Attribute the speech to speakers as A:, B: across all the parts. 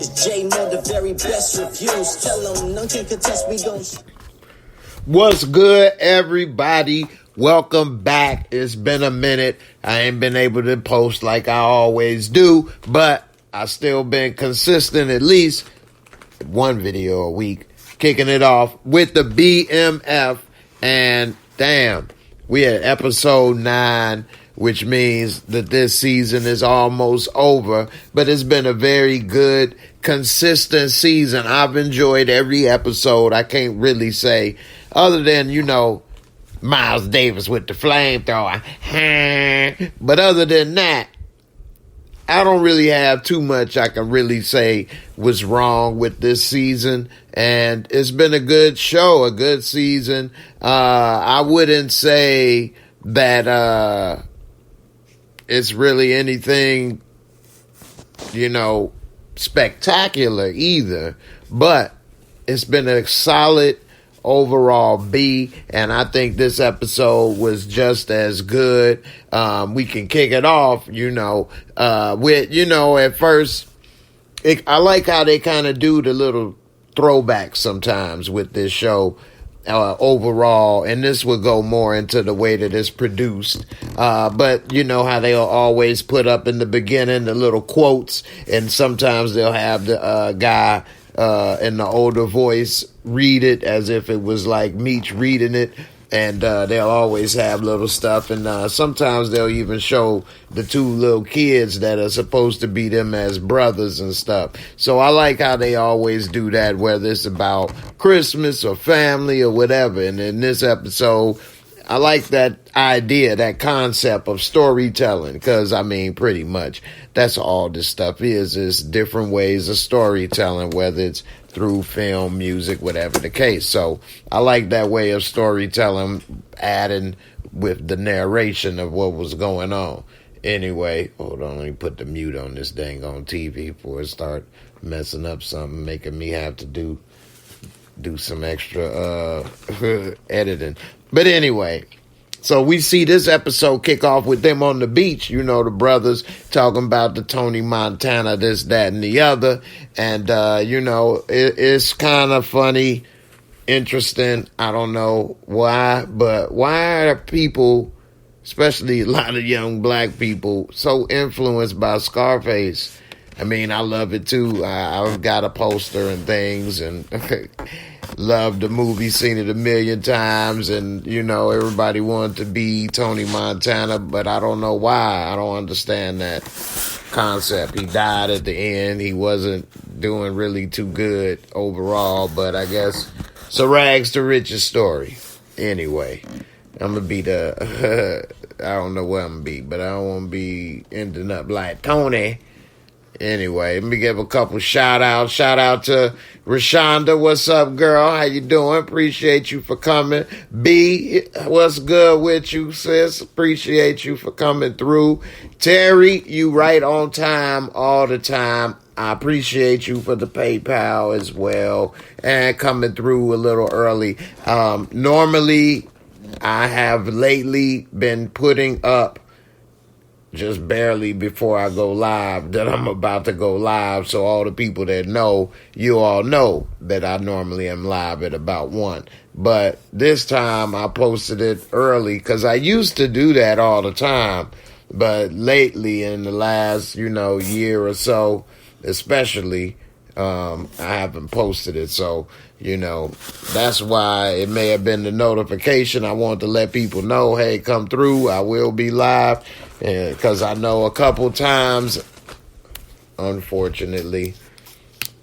A: It's J Mo, the very best reviews. Tell them none can contest, we gon'
B: What's good, everybody? Welcome back. It's been a minute. I ain't been able to post like I always do, but I still been consistent, at least one video a week, kicking it off with the BMF. And damn, we at episode 9, which means that this season is almost over, but it's been a very good, consistent season. I've enjoyed every episode. I can't really say, other than, Miles Davis with the flamethrower. But other than that, I don't really have too much I can really say was wrong with this season. And it's been a good show, a good season. I wouldn't say that it's really anything, spectacular either. But it's been a solid overall B, and I think this episode was just as good. We can kick it off, with, at first, I like how they kind of do the little throwbacks sometimes with this show overall, and this will go more into the way that it's produced. But you know how they'll always put up in the beginning the little quotes, and sometimes they'll have the guy in the older voice read it as if it was like Meech reading it, and they'll always have little stuff, and sometimes they'll even show the two little kids that are supposed to be them as brothers and stuff. So I like how they always do that, whether it's about Christmas or family or whatever. And in this episode, I like that idea, that concept of storytelling, because, pretty much that's all this stuff is different ways of storytelling, whether it's through film, music, whatever the case. So I like that way of storytelling, adding with the narration of what was going on. Anyway, hold on, let me put the mute on this dang on TV before it start messing up something, making me have to do some extra editing. But anyway, so we see this episode kick off with them on the beach, the brothers talking about the Tony Montana, this, that, and the other. And, it's kind of funny, interesting. I don't know why, but why are people, especially a lot of young black people, so influenced by Scarface? I love it too. I've got a poster and things, and love the movie, seen it a million times, and, everybody wanted to be Tony Montana, but I don't know why. I don't understand that concept. He died at the end. He wasn't doing really too good overall, but I guess it's a rags to riches story. Anyway, I'm going to be I don't know what I'm going to be, but I don't want to be ending up like Tony. Anyway, let me give a couple shout outs. Shout out to Rashonda. What's up, girl? How you doing? Appreciate you for coming. B, what's good with you, sis? Appreciate you for coming through. Terry, you right on time all the time. I appreciate you for the PayPal as well and coming through a little early. Normally, I have lately been putting up just barely before I go live that I'm about to go live. So all the people that know, you all know that I normally am live at about 1. But this time I posted it early because I used to do that all the time. But lately, in the last, year or so, especially, I haven't posted it. So, that's why it may have been the notification. I want to let people know, hey, come through. I will be live. Because I know a couple times, unfortunately,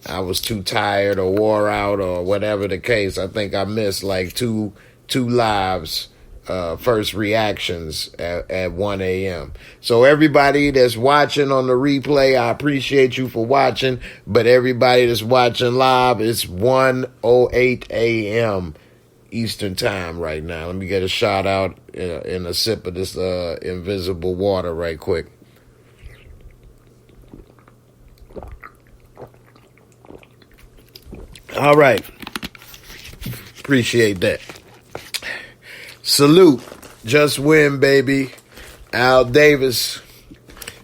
B: I was too tired or wore out or whatever the case. I think I missed like two lives, first reactions at 1 a.m. So everybody that's watching on the replay, I appreciate you for watching. But everybody that's watching live, it's 1:08 a.m. Eastern time right now. Let me get a shout out in a sip of this invisible water right quick. All right. Appreciate that. Salute. Just win, baby. Al Davis.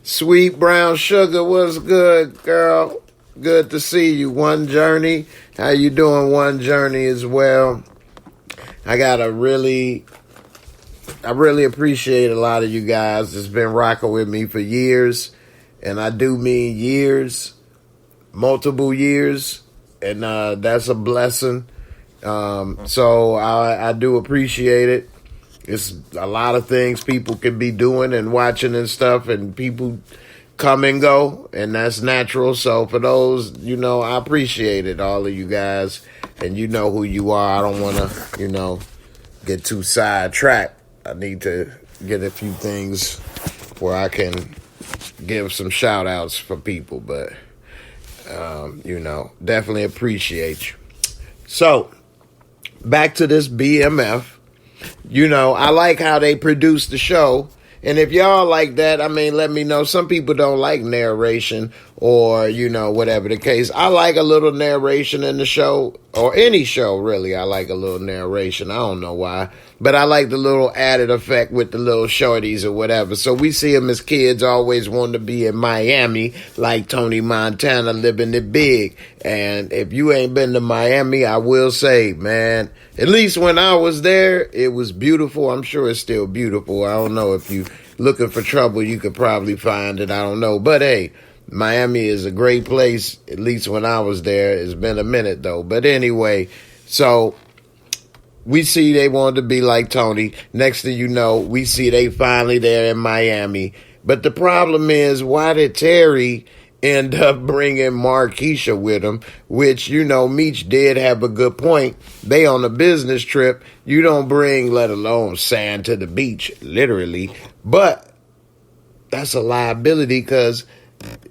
B: Sweet brown sugar, what's good, girl? Good to see you, One Journey. How you doing, One Journey, as well? I really appreciate a lot of you guys that's been rocking with me for years. And I do mean years, multiple years. And that's a blessing. So I do appreciate it. It's a lot of things people can be doing and watching and stuff, and people come and go, and that's natural. So for those, I appreciate it, all of you guys, and you know who you are. I don't want to, get too sidetracked. I need to get a few things where I can give some shout outs for people, but, definitely appreciate you. So back to this BMF. I like how they produce the show. And if y'all like that, let me know. Some people don't like narration or, whatever the case. I like a little narration in the show, or any show, really. I like a little narration. I don't know why. But I like the little added effect with the little shorties or whatever. So we see them as kids always wanting to be in Miami, like Tony Montana living it big. And if you ain't been to Miami, I will say, man, at least when I was there, it was beautiful. I'm sure it's still beautiful. I don't know if you looking for trouble, you could probably find it. I don't know. But hey, Miami is a great place, at least when I was there. It's been a minute though. But anyway, so we see they wanted to be like Tony. Next thing you know, we see they finally there in Miami. But the problem is, why did Terry end up bringing Markeisha with him? Which, Meech did have a good point. They on a business trip. You don't bring, let alone sand to the beach, literally. But that's a liability because,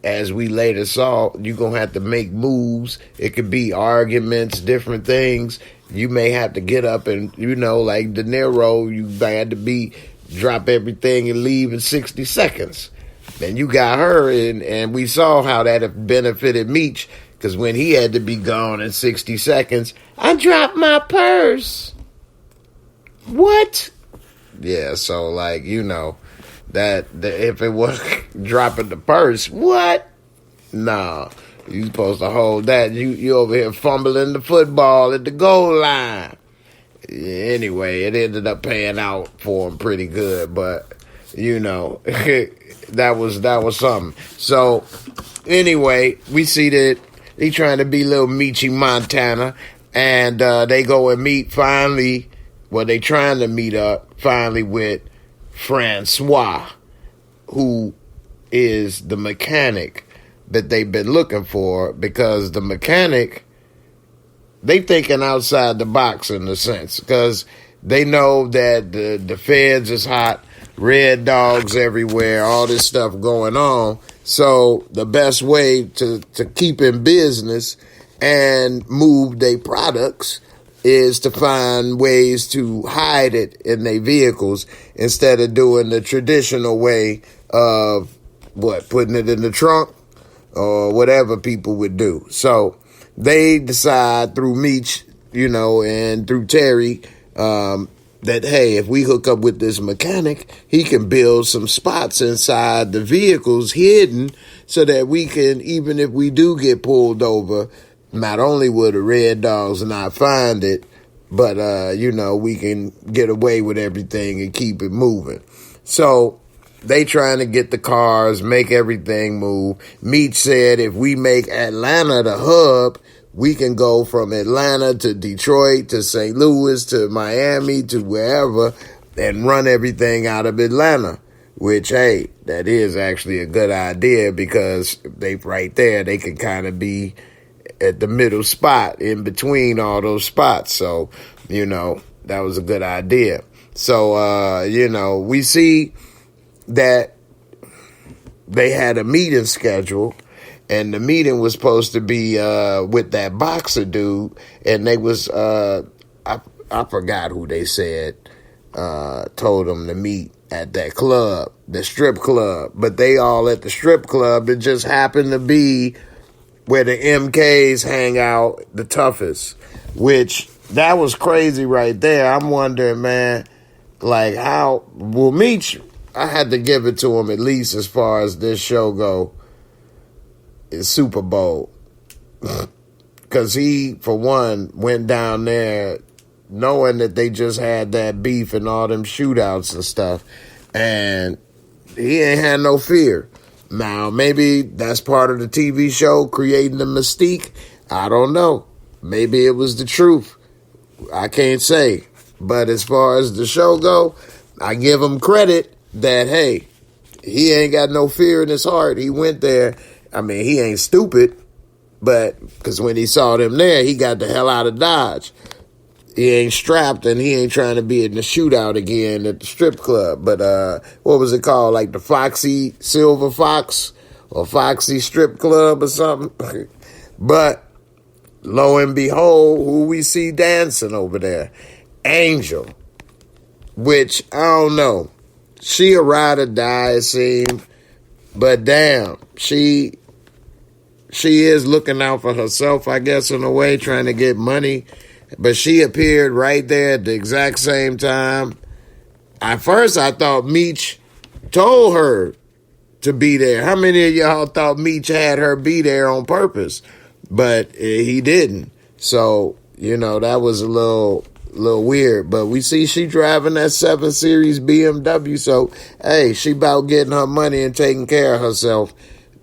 B: as we later saw, you're going to have to make moves. It could be arguments, different things. You may have to get up and, like De Niro, you had to drop everything and leave in 60 seconds. Then you got her, and we saw how that have benefited Meech, because when he had to be gone in 60 seconds, I dropped my purse. What? Yeah, so that if it was dropping the purse, what? Nah. You supposed to hold that. You over here fumbling the football at the goal line. Anyway, it ended up paying out for him pretty good, but that was something. So anyway, we see that he trying to be little Michi Montana, and they go and meet finally. Well, they trying to meet up finally with Francois, who is the mechanic that they've been looking for, because the mechanic, they thinking outside the box in a sense, because they know that the feds is hot, red dogs everywhere, all this stuff going on. So the best way to keep in business and move their products is to find ways to hide it in their vehicles instead of doing the traditional way of putting it in the trunk or whatever people would do. So they decide through Meech, and through Terry, that, hey, if we hook up with this mechanic, he can build some spots inside the vehicles hidden so that we can, even if we do get pulled over, not only will the red dogs not find it, but, we can get away with everything and keep it moving. So they trying to get the cars, make everything move. Meech said if we make Atlanta the hub, we can go from Atlanta to Detroit to St. Louis to Miami to wherever and run everything out of Atlanta, which, hey, that is actually a good idea, because they right there, they can kind of be at the middle spot in between all those spots. So, that was a good idea. So, we see that they had a meeting scheduled, and the meeting was supposed to be with that boxer dude, and they was I forgot who they said told them to meet at that club, the strip club, but they all at the strip club. It just happened to be where the MKs hang out the toughest, which that was crazy right there. I'm wondering, man, how will Meech, I had to give it to him, at least as far as this show go, is Super Bowl. Because he, for one, went down there knowing that they just had that beef and all them shootouts and stuff. And he ain't had no fear. Now, maybe that's part of the TV show, creating the mystique. I don't know. Maybe it was the truth. I can't say. But as far as the show go, I give him credit that, hey, he ain't got no fear in his heart. He went there. I mean, he ain't stupid. But because when he saw them there, he got the hell out of Dodge. He ain't strapped and he ain't trying to be in the shootout again at the strip club. But what was it called? Like the Foxy Silver Fox or Foxy Strip Club or something. But lo and behold, who we see dancing over there? Angel. Which, I don't know. She a ride or die, it seems. But damn, she is looking out for herself, I guess, in a way, trying to get money. But she appeared right there at the exact same time. At first, I thought Meech told her to be there. How many of y'all thought Meech had her be there on purpose? But he didn't. So, that was a little weird. But we see she driving that 7 Series BMW. So, hey, she about getting her money and taking care of herself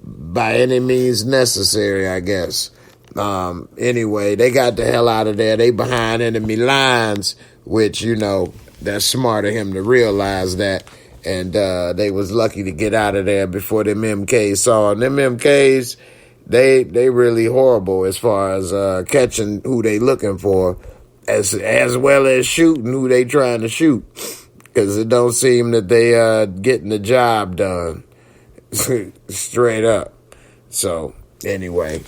B: by any means necessary, I guess. Anyway, they got the hell out of there. They behind enemy lines, which, that's smart of him to realize that. And they was lucky to get out of there before them MKs saw them. Them MKs, they really horrible as far as catching who they looking for, as well as shooting who they trying to shoot. Because it don't seem that they getting the job done. Straight up. So, anyway.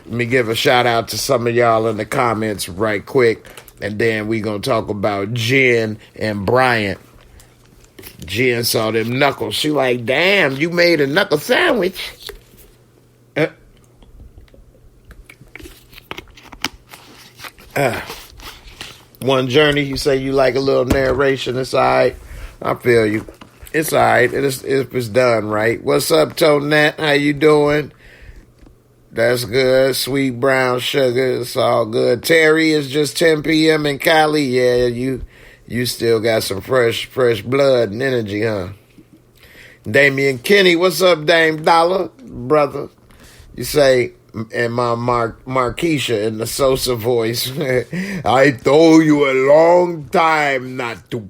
B: Let me give a shout out to some of y'all in the comments right quick. And then we going to talk about Jen and Bryant. Jen saw them knuckles. She like, damn, you made a knuckle sandwich. One journey, you say you like a little narration. It's all right. I feel you. It's all right. It's done right. What's up, Tonette? How you doing? That's good. Sweet brown sugar. It's all good. Terry, is just 10 p.m. in Cali. Yeah, you still got some fresh blood and energy, huh? Damian Kenny, what's up, Dame Dollar? Brother. You say, and my Marquisha in the Sosa voice, I told you a long time not to.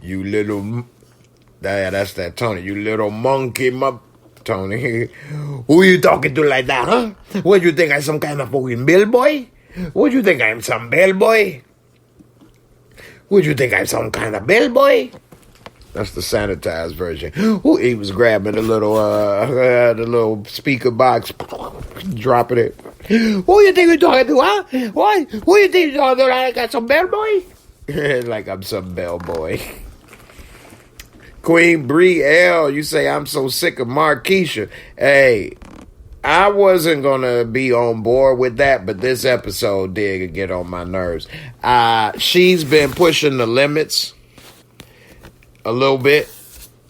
B: You little... that's that Tony. You little monkey, Tony. Who you talking to like that, huh? What, you think I'm some kind of fucking bellboy? What, you think I'm some bellboy? What, you think I'm some kind of bellboy? That's the sanitized version. Ooh, he was grabbing the little speaker box, dropping it. Who you think you're talking to, huh? What? Who you think you're talking to? I got some bellboy? Like I'm some bellboy. Queen Bree L, you say, I'm so sick of Marquisha. Hey, I wasn't going to be on board with that, but this episode did get on my nerves. She's been pushing the limits a little bit,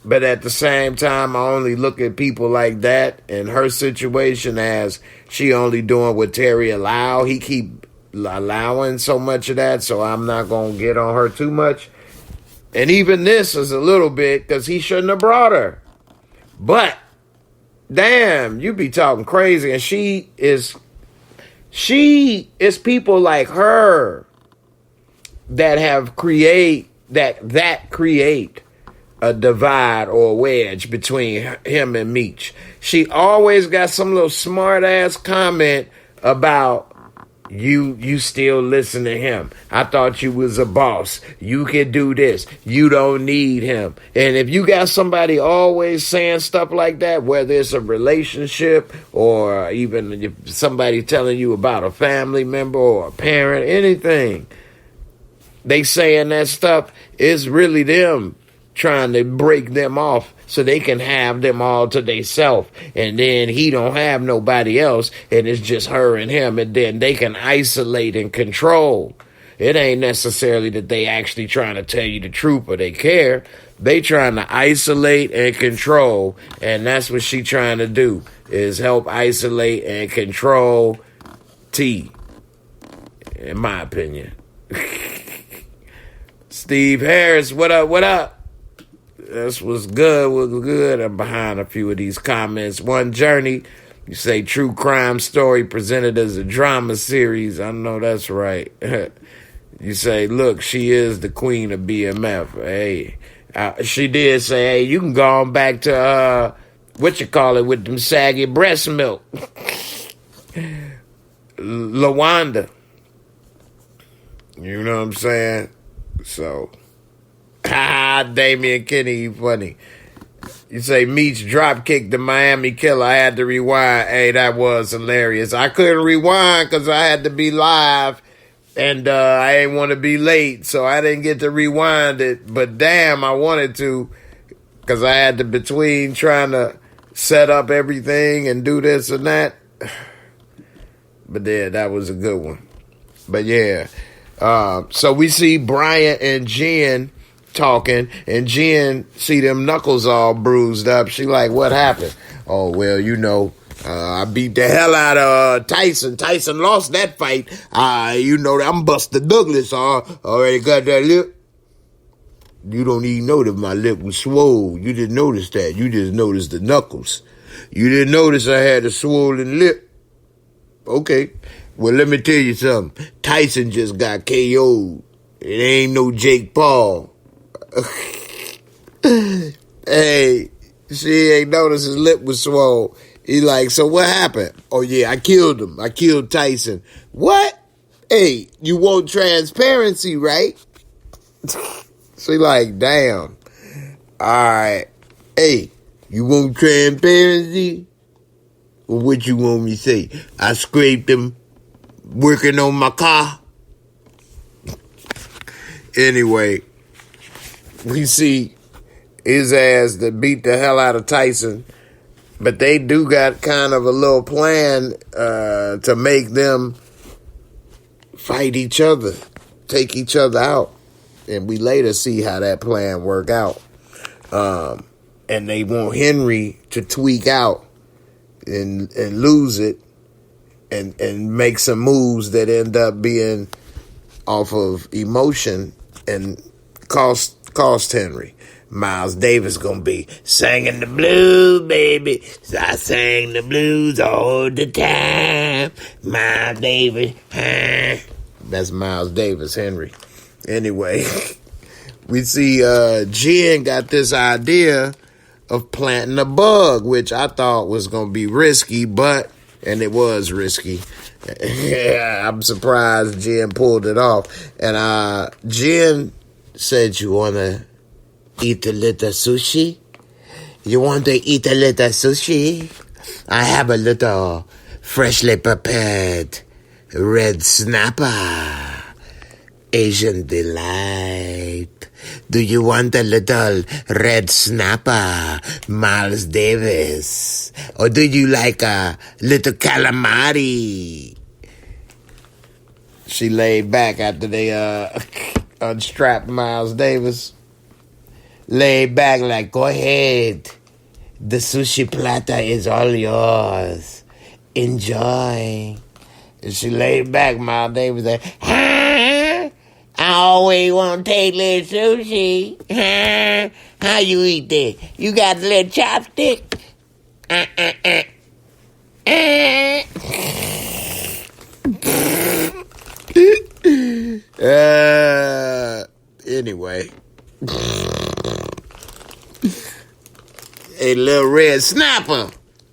B: but at the same time, I only look at people like that and her situation as she only doing what Terry allow. He keep allowing so much of that, so I'm not going to get on her too much. And even this is a little bit because he shouldn't have brought her. But, damn, you be talking crazy. And she is people like her that create a divide or a wedge between him and Meech. She always got some little smart ass comment about, You still listen to him. I thought you was a boss. You could do this. You don't need him. And if you got somebody always saying stuff like that, whether it's a relationship or even if somebody telling you about a family member or a parent, anything, they saying that stuff, is really them trying to break them off so they can have them all to themselves, and then he don't have nobody else, and it's just her and him, and then they can isolate and control. It ain't necessarily that they actually trying to tell you the truth or they care. They trying to isolate and control, and that's what she trying to do, is help isolate and control T, in my opinion. Steve Harris, what up, what up? This was good. I'm behind a few of these comments. One Journey, you say true crime story presented as a drama series. I know that's right. You say, look, she is the queen of BMF. Hey, she did say, hey, you can go on back to, with them saggy breast milk. LaWanda. You know what I'm saying? So, Damian Kinney, you funny. You say Meech drop kicked the Miami Killer. I had to rewind. Hey, that was hilarious. I couldn't rewind because I had to be live, and I didn't want to be late, so I didn't get to rewind it. But damn, I wanted to, because I had to between trying to set up everything and do this and that. But yeah, that was a good one. But yeah, so we see Bryant and Jen talking, and Jen see them knuckles all bruised up. She like, what happened? Oh, well, I beat the hell out of Tyson. Tyson lost that fight. I'm Buster Douglas. Already got that lip. You don't even know that my lip was swole. You didn't notice that. You just noticed the knuckles. You didn't notice I had a swollen lip. Okay. Well, let me tell you something. Tyson just got KO'd. It ain't no Jake Paul. Hey, she ain't noticed his lip was swole. He like, so what happened? Oh, yeah, I killed him. I killed Tyson. What? Hey, you want transparency, right? She like, damn. All right. Hey, you want transparency? Well, what you want me to say? I scraped him working on my car. Anyway, we see his ass that beat the hell out of Tyson, but they do got kind of a little plan to make them fight each other, take each other out, and we later see how that plan work out. And they want Henry to tweak out and lose it and make some moves that end up being off of emotion and cost Henry. Miles Davis gonna be singing the blues, baby. I sang the blues all the time. Miles Davis, huh? That's Miles Davis, Henry. Anyway, we see Jen got this idea of planting a bug, which I thought was gonna be risky, and it was risky. Yeah, I'm surprised Jen pulled it off. And Jen said, you want to eat a little sushi? You want to eat a little sushi? I have a little freshly prepared red snapper. Asian delight. Do you want a little red snapper, Miles Davis? Or do you like a little calamari? She laid back after they unstrapped Miles Davis. Laid back like, go ahead. The sushi platter is all yours. Enjoy. And she laid back, Miles Davis said, I always want to take little sushi. How you eat that? You got a little chopstick? Anyway. A little red snapper.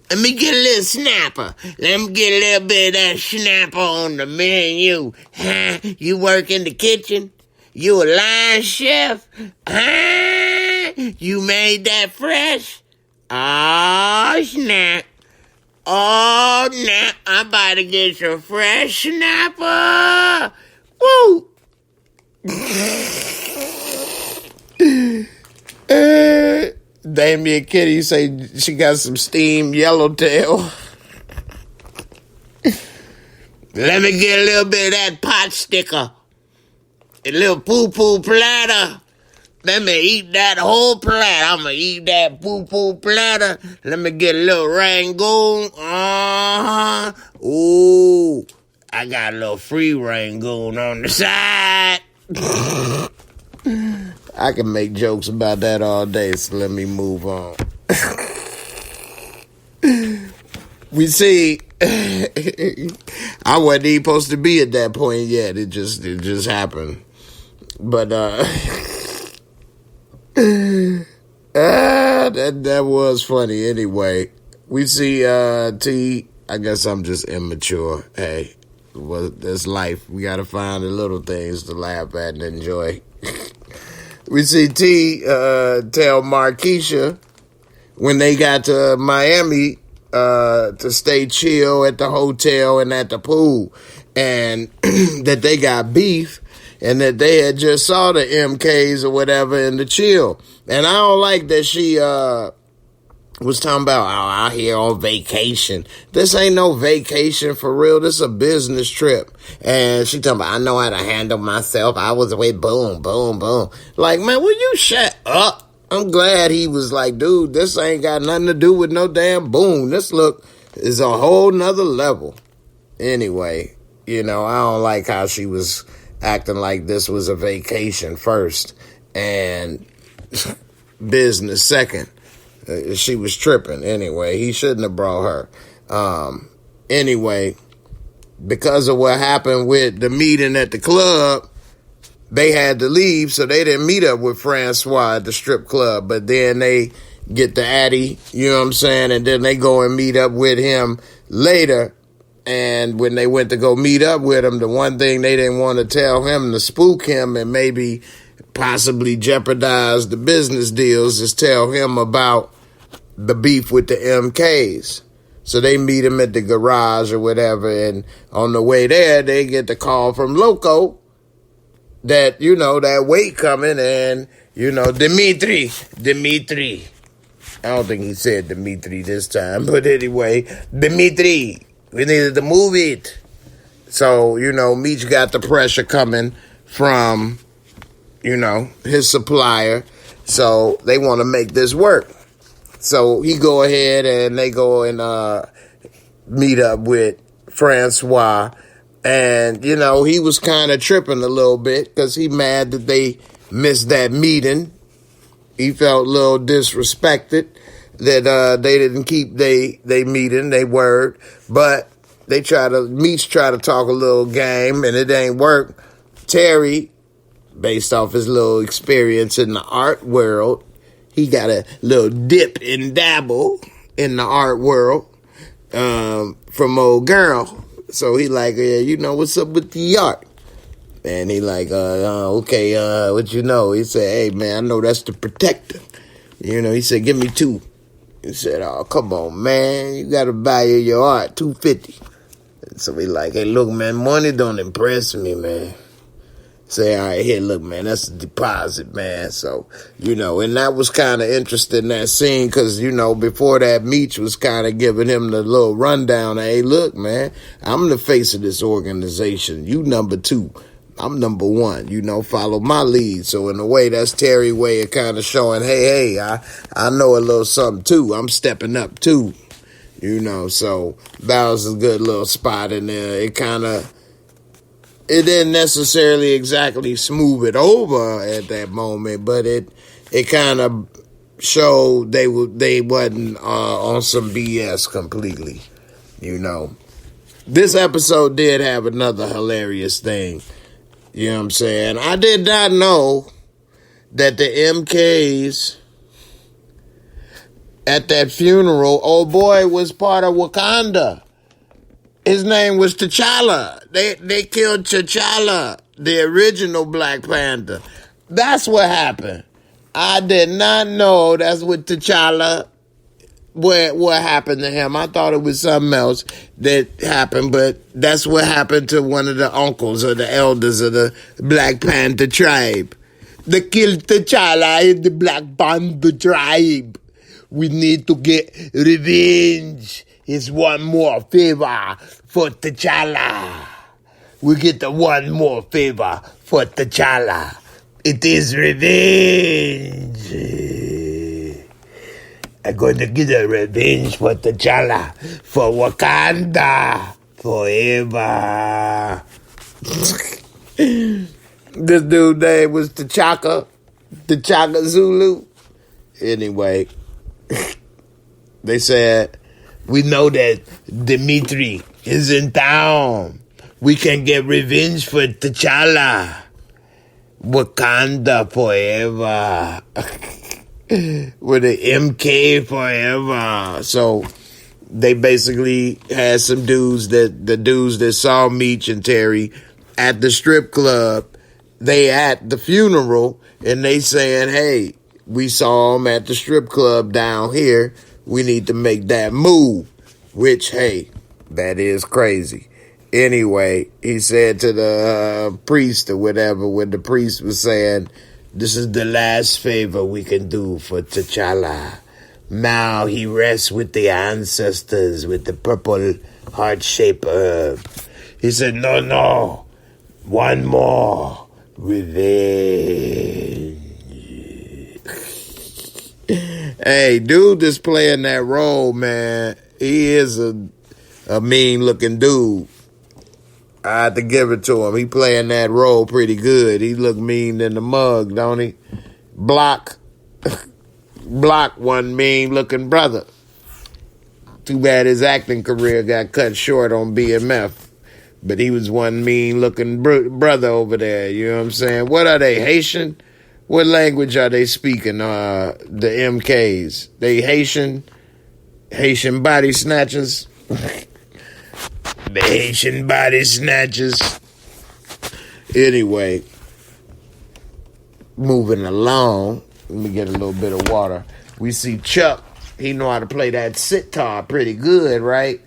B: Let me get a little snapper. Let me get a little bit of that snapper on the menu. Huh? You work in the kitchen? You a line chef? Huh? You made that fresh? Oh, snap. Oh, snap. I'm about to get some fresh snapper. Woo! Damian Kitty say she got some steamed yellowtail. Let me get a little bit of that pot sticker. A little poo-poo platter. Let me eat that whole platter. I'm going to eat that poo-poo platter. Let me get a little Rangoon. Uh-huh. Ooh, I got a little free Rangoon on the side. I can make jokes about that all day, so let me move on. We see, I wasn't even supposed to be at that point yet. It just happened. But, that was funny. Anyway, we see T. I guess I'm just immature. Hey, well, that's life. We got to find the little things to laugh at and enjoy. We see T tell Markeisha when they got to Miami to stay chill at the hotel and at the pool, and that they got beef. And that they had just saw the MKs or whatever in the chill. And I don't like that she was talking about, out here on vacation. This ain't no vacation for real. This is a business trip. And she talking about, I know how to handle myself. I was with boom, boom, boom. Like, man, will you shut up? I'm glad he was like, dude, this ain't got nothing to do with no damn boom. This look is a whole nother level. Anyway, I don't like how she was acting like this was a vacation first and business second. She was tripping. Anyway, he shouldn't have brought her. Anyway, because of what happened with the meeting at the club, they had to leave, so they didn't meet up with Francois at the strip club. But then they get the Addy, you know what I'm saying? And then they go and meet up with him later. And when they went to go meet up with him, the one thing they didn't want to tell him to spook him and maybe possibly jeopardize the business deals is tell him about the beef with the MKs. So they meet him at the garage or whatever. And on the way there, they get the call from Loco that, that weight coming and, Dimitri. I don't think he said Dimitri this time. But anyway, Dimitri. We needed to move it. So, Meech got the pressure coming from, his supplier. So they want to make this work. So he go ahead and they go and meet up with Francois. And, he was kind of tripping a little bit because he mad that they missed that meeting. He felt a little disrespected that they didn't keep they meeting, they word, but Meech try to talk a little game, and it ain't work. Terry, based off his little experience in the art world, he got a little dip and dabble in the art world from old girl. So he like, yeah, what's up with the art? And he like, okay, what you know? He said, hey, man, I know that's the protector. He said, give me 2. He said, oh, come on, man. You got to buy your art, $250. And so he like, hey, look, man, money don't impress me, man. Say, all right, here, look, man, that's a deposit, man. So, and that was kind of interesting, that scene, because, before that, Meech was kind of giving him the little rundown. Hey, look, man, I'm the face of this organization. You number 2. I'm number 1, follow my lead. So in a way, that's Terry's way of kind of showing, hey, I know a little something too. I'm stepping up too, so that was a good little spot in there. It didn't necessarily exactly smooth it over at that moment, but it kind of showed they wasn't on some BS completely, This episode did have another hilarious thing. You know what I'm saying? I did not know that the MKs at that funeral, old boy was part of Wakanda. His name was T'Challa. They killed T'Challa, the original Black Panther. That's what happened. I did not know that's what T'Challa, what happened to him. I thought it was something else that happened, but that's what happened to one of the uncles or the elders of the Black Panther tribe. They killed T'Challa in the Black Panther tribe. We need to get revenge. It's one more favor for T'Challa. We get the one more favor for T'Challa. It is revenge. I'm going to get a revenge for T'Challa, for Wakanda forever. This dude's name was T'Chaka Zulu. Anyway, they said, we know that Dimitri is in town. We can get revenge for T'Challa. Wakanda forever. With the MK forever. So they basically had some dudes the dudes that saw Meech and Terry at the strip club. They at the funeral and they saying, hey, we saw them at the strip club down here. We need to make that move. Which, hey, that is crazy. Anyway, he said to the priest or whatever, when the priest was saying, this is the last favor we can do for T'Challa. Now he rests with the ancestors with the purple heart-shaped herb. He said, no, one more revenge. Hey, dude that's playing that role, man, he is a mean-looking dude. I had to give it to him. He playing that role pretty good. He look mean in the mug, don't he? Block one mean-looking brother. Too bad his acting career got cut short on BMF. But he was one mean-looking brother over there. You know what I'm saying? What are they, Haitian? What language are they speaking, the MKs? They Haitian body snatchers? The Haitian body snatchers. Anyway, moving along. Let me get a little bit of water. We see Chuck. He know how to play that sitar pretty good, right?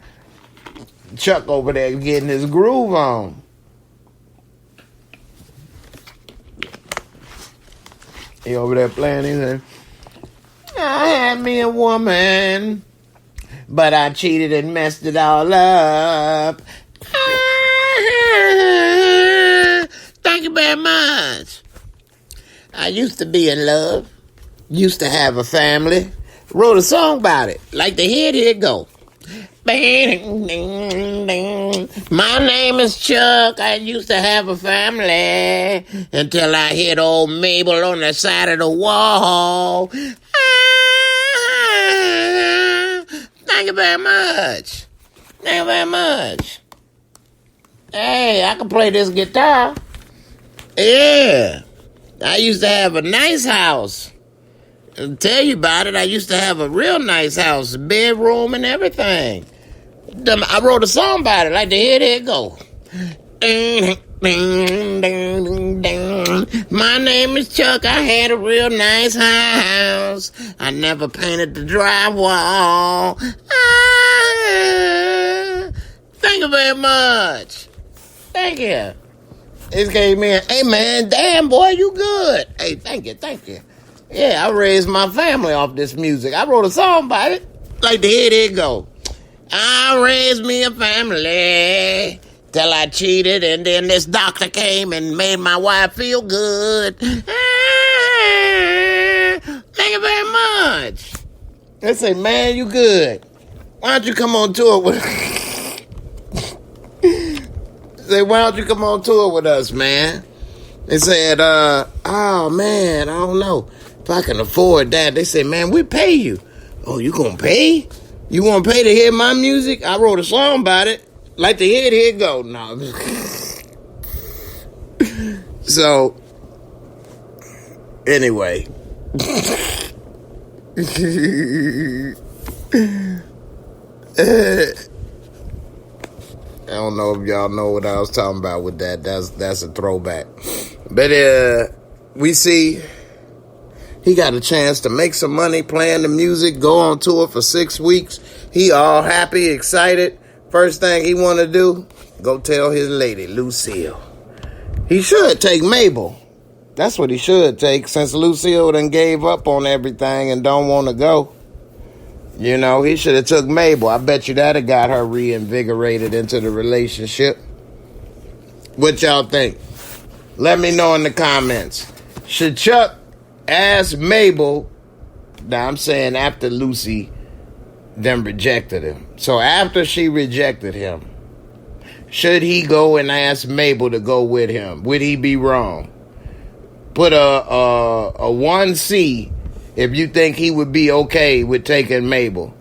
B: Chuck over there getting his groove on. He over there playing. He said, I had me a woman, but I cheated and messed it all up. Thank you very much. I used to be in love. Used to have a family. Wrote a song about it. Like the hit, here it go. My name is Chuck. I used to have a family until I hit old Mabel on the side of the wall. Thank you very much. Thank you very much. Hey, I can play this guitar. Yeah. I used to have a nice house. I'll tell you about it. I used to have a real nice house, bedroom and everything. I wrote a song about it. Like the here it go. My name is Chuck. I had a real nice house. I never painted the drywall. Thank you very much. Thank you. This came in. Hey, man, damn, boy, you good. Hey, thank you. Yeah, I raised my family off this music. I wrote a song about it. Like the here it go. I raised me a family till I cheated, and then this doctor came and made my wife feel good. Thank you very much. They say, man, you good. Why don't you come on tour with Say, why don't you come on tour with us, man? They said, oh, man, I don't know if I can afford that. They said, man, we pay you. Oh, you gonna pay? You want to pay to hear my music? I wrote a song about it. Like to hear it, here it go. No. So, anyway. I don't know if y'all know what I was talking about with that. That's a throwback. But we see he got a chance to make some money playing the music, go on tour for 6 weeks. He all happy, excited. First thing he want to do, go tell his lady, Lucille. He should take Mabel. That's what he should take, since Lucille done gave up on everything and don't want to go. You know, he should have took Mabel. I bet you that have got her reinvigorated into the relationship. What y'all think? Let me know in the comments. Should Chuck ask Mabel? Now I'm saying after Lucy then rejected him. So after she rejected him, should he go and ask Mabel to go with him? Would he be wrong? Put a 1C if you think he would be okay with taking Mabel.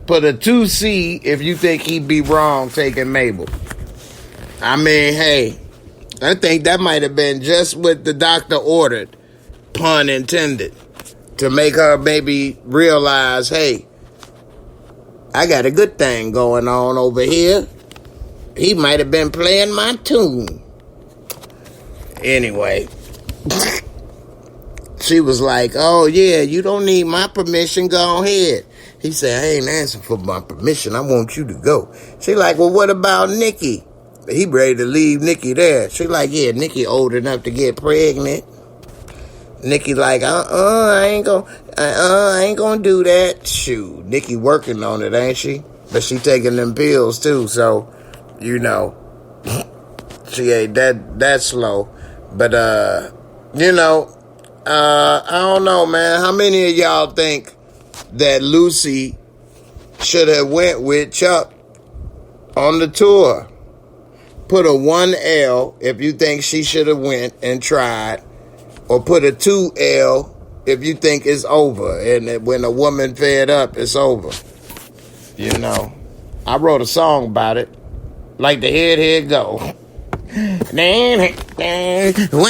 B: Put a 2C if you think he'd be wrong taking Mabel. I mean, hey, I think that might have been just what the doctor ordered, pun intended, to make her maybe realize, hey, I got a good thing going on over here. He might have been playing my tune. Anyway, she was like, oh, yeah, you don't need my permission, go ahead. He said, I ain't asking for my permission, I want you to go. She like, well, what about Nikki? He ready to leave Nikki there. She like, yeah, Nikki old enough to get pregnant. Nikki like, I ain't gonna do that. Shoot, Nikki working on it, ain't she? But she taking them pills too, so, you know, she ain't that slow. But, you know, I don't know, man. How many of y'all think that Lucy should have went with Chuck on the tour? Put a 1L if you think she should have went and tried, or put a 2L if you think it's over, and when a woman fed up, it's over. You know, I wrote a song about it, like the head go. When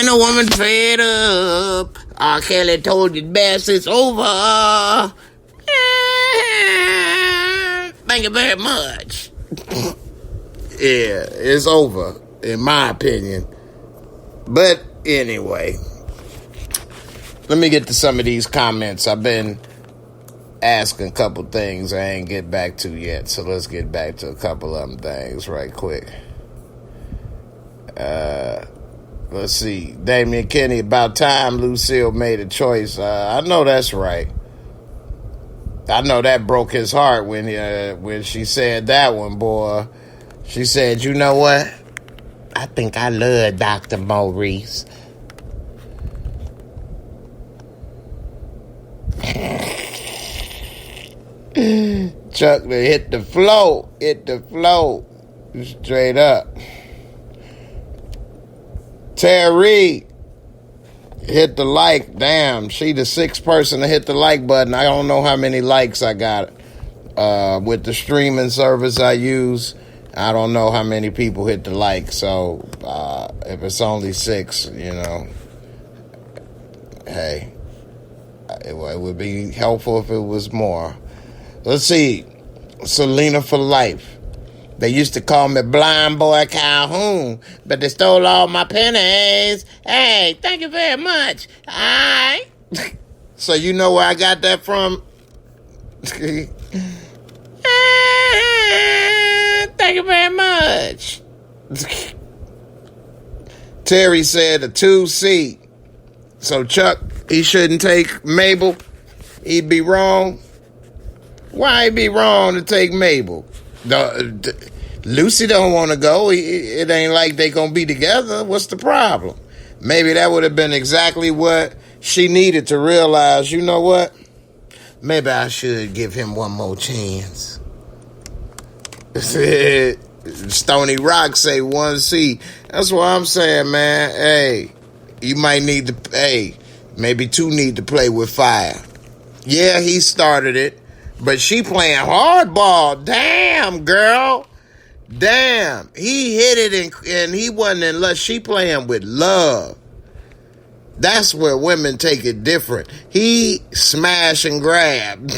B: a woman fed up, R. Kelly told you best, it's over. Thank you very much. Yeah, it's over, in my opinion. But anyway, let me get to some of these comments. I've been asking a couple things I ain't get back to yet, so let's get back to a couple of them things right quick. Let's see. Damian Kenny, about time Lucille made a choice. I know that's right. I know that broke his heart when she said that one, boy. She said, you know what? I think I love Dr. Maurice. Chuck hit the flow. Straight up. Terry hit the like. Damn, she the sixth person to hit the like button. I don't know how many likes I got with the streaming service I use. I don't know how many people hit the like. So if it's only 6, you know, hey, it would be helpful if it was more. Let's see. Selena for life. They used to call me Blind Boy Calhoun, but they stole all my pennies. Hey, thank you very much. All right. So you know where I got that from? Thank you very much. Terry said a 2C. So Chuck, he shouldn't take Mabel. He'd be wrong. Why he'd be wrong to take Mabel? Lucy don't want to go. It ain't like they gonna be together. What's the problem? Maybe that would have been exactly what she needed to realize, you know what? Maybe I should give him one more chance. Stony Rock say 1C. That's what I'm saying, man. Hey, you might need to, maybe 2 need to play with fire. Yeah, he started it, but she playing hardball. Damn, girl. Damn. He hit it and he wasn't in love. She playing with love. That's where women take it different. He smash and grab.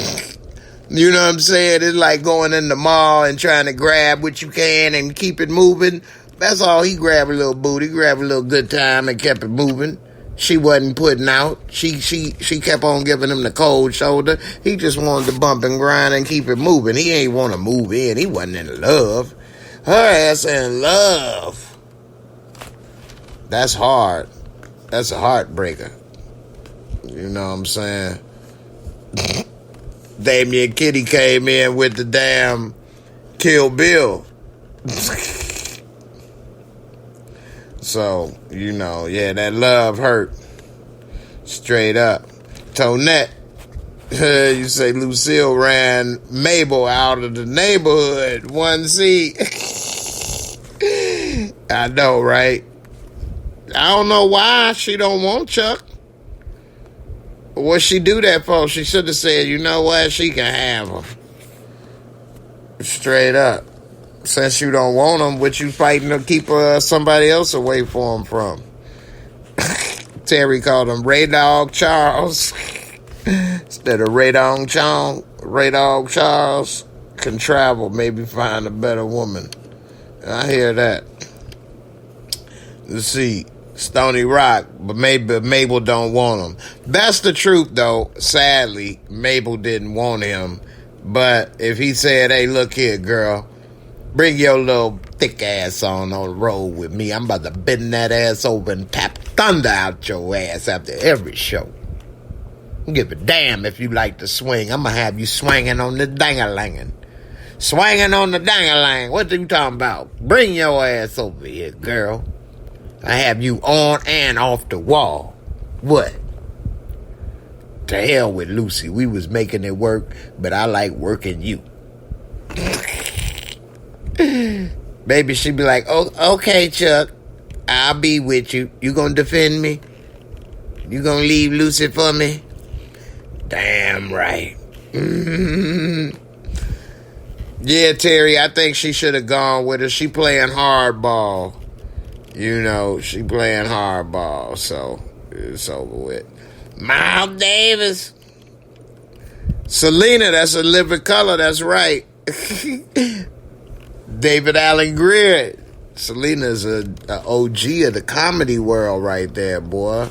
B: You know what I'm saying? It's like going in the mall and trying to grab what you can and keep it moving. That's all. He grabbed a little booty, grabbed a little good time and kept it moving. She wasn't putting out. She kept on giving him the cold shoulder. He just wanted to bump and grind and keep it moving. He ain't want to move in. He wasn't in love. Her ass in love. That's hard. That's a heartbreaker. You know what I'm saying? Damian Kitty came in with the damn Kill Bill. So, that love hurt. Straight up. Tonette, you say Lucille ran Mabel out of the neighborhood. One seat. I know, right? I don't know why she don't want Chuck. What she do that for? She should have said, you know what? She can have him. Straight up. Since you don't want him, what you fighting to keep somebody else away from? Terry called him Ray Dog Charles. Instead of Ray Dog Charles can travel, maybe find a better woman. I hear that. Let's see. Stony Rock, but maybe Mabel don't want him. That's the truth, though. Sadly, Mabel didn't want him. But if he said, hey, look here, girl, bring your little thick ass on the road with me. I'm about to bend that ass over and tap thunder out your ass after every show. Don't give a damn if you like to swing. I'm going to have you swinging on the dang-a-langin'. Swinging on the dang-a-lang. What are you talking about? Bring your ass over here, girl. I have you on and off the wall. What? To hell with Lucy. We was making it work, but I like working you. Maybe she'd be like, oh, okay, Chuck. I'll be with you. You gonna defend me? You gonna leave Lucy for me? Damn right. Yeah, Terry, I think she should have gone with her. She playing hardball. She playing hardball, so it's over with. Miles Davis. Selena, that's a living color, that's right. David Allen Greer. Selena's a OG of the comedy world right there, boy.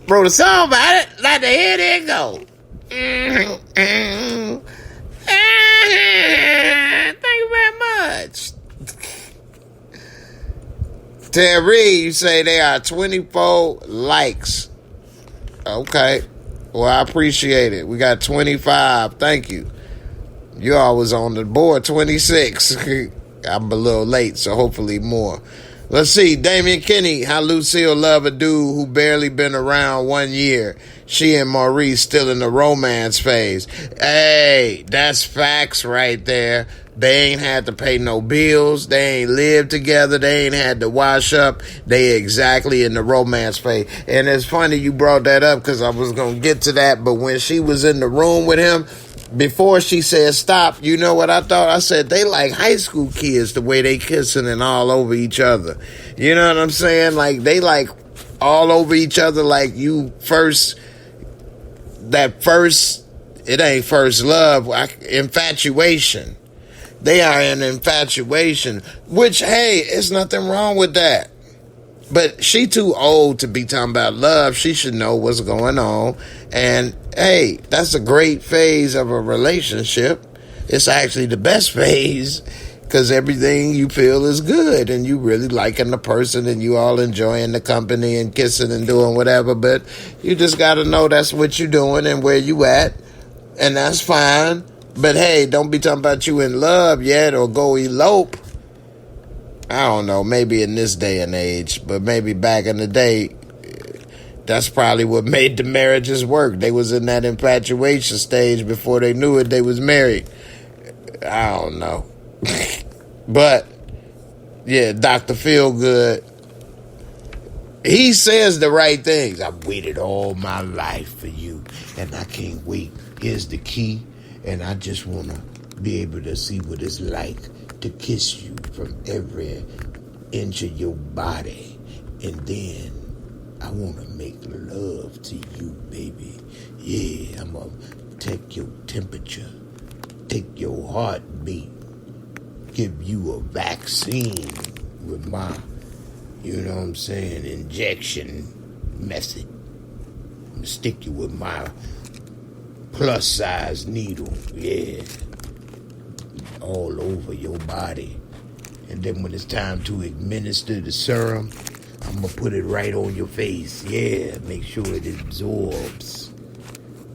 B: Wrote a song about it. Like to hear it go. Thank you very much. Terry, you say they are 24 likes. Okay. Well, I appreciate it. We got 25. Thank you. You always on the board, 26. I'm a little late, so hopefully more. Let's see. Damian Kinney, how Lucille love a dude who barely been around 1 year. She and Maurice still in the romance phase. Hey, that's facts right there. They ain't had to pay no bills. They ain't lived together. They ain't had to wash up. They exactly in the romance phase. And it's funny you brought that up because I was going to get to that. But when she was in the room with him, before she said stop, you know what I thought? I said they like high school kids, the way they kissing and all over each other. You know what I'm saying? Like they like all over each other like it ain't first love, infatuation. They are in infatuation, which, hey, it's nothing wrong with that. But she too old to be talking about love. She should know what's going on. And, hey, that's a great phase of a relationship. It's actually the best phase because everything you feel is good and you really liking the person and you all enjoying the company and kissing and doing whatever. But you just got to know that's what you're doing and where you at. And that's fine. But, hey, don't be talking about you in love yet or go elope. I don't know, maybe in this day and age, but maybe back in the day, that's probably what made the marriages work. They was in that infatuation stage before they knew it, they was married. I don't know. But, yeah, Dr. Feelgood, he says the right things. I've waited all my life for you, and I can't wait. Here's the key, and I just want to be able to see what it's like to kiss you from every inch of your body. And then I want to make love to you, baby. Yeah, I'm going to take your temperature, take your heartbeat, give you a vaccine with my, injection method. I'm going to stick you with my plus-size needle, yeah, all over your body. And then when it's time to administer the serum, I'm going to put it right on your face. Yeah, make sure it absorbs.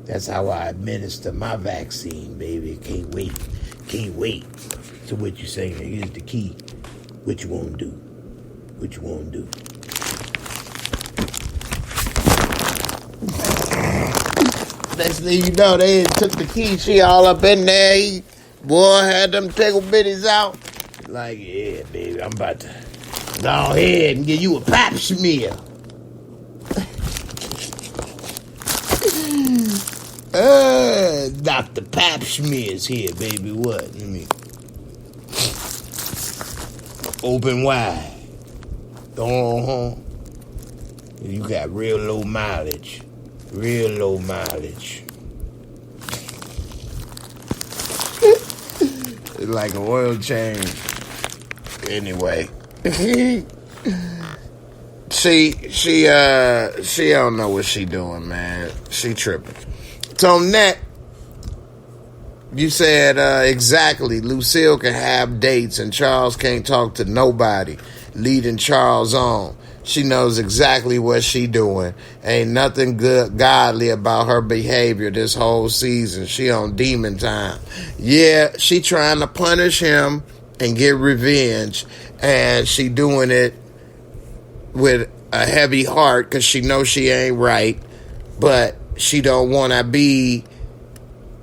B: That's how I administer my vaccine, baby. Can't wait. So what you saying? Here's the key. What you want to do? What you want to do? Next thing you know, they took the key. She all up in there. Boy had them tickle bitties out. Like, yeah, baby, I'm about to go ahead and give you a pap smear. Dr. Pap Smear's here, baby. What? Let me open wide. You got real low mileage. Real low mileage. It's like an oil change. Anyway. She don't know what she doing, man. She tripping. So, Net, you said exactly. Lucille can have dates and Charles can't talk to nobody, leading Charles on. She knows exactly what she doing. Ain't nothing good, godly about her behavior this whole season. She on demon time. Yeah, she trying to punish him and get revenge, and she doing it with a heavy heart because she knows she ain't right, but she don't want to be,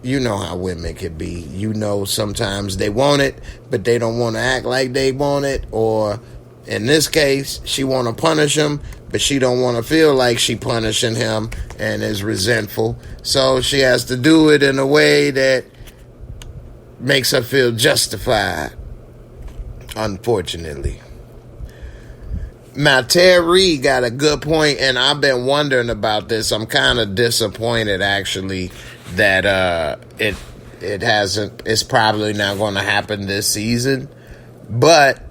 B: you know how women can be. You know, sometimes they want it, but they don't want to act like they want it. Or in this case, she want to punish him, but she don't want to feel like she punishing him and is resentful. So she has to do it in a way that makes her feel justified, unfortunately. Now, Terry got a good point, and I've been wondering about this. I'm kind of disappointed, actually, that it hasn't. It's probably not going to happen this season, but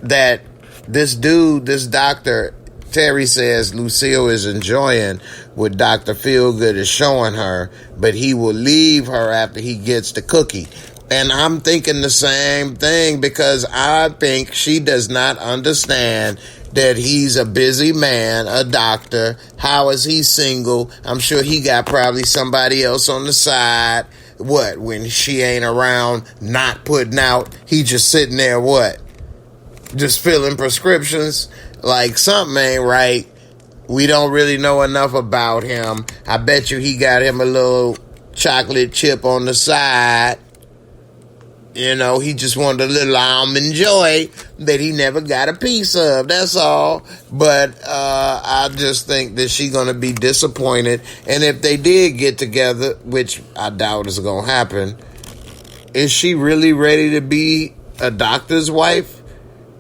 B: that this dude, this doctor, Terry says Lucille is enjoying what Dr. Feelgood is showing her, but he will leave her after he gets the cookie. And I'm thinking the same thing because I think she does not understand that he's a busy man, a doctor. How is he single? I'm sure he got probably somebody else on the side. What, when she ain't around, not putting out, he just sitting there, what? Just filling prescriptions? Like, something ain't right. We don't really know enough about him. I bet you he got him a little chocolate chip on the side. You know, he just wanted a little almond joy that he never got a piece of. That's all. But I just think that she's going to be disappointed. And if they did get together, which I doubt is going to happen, is she really ready to be a doctor's wife?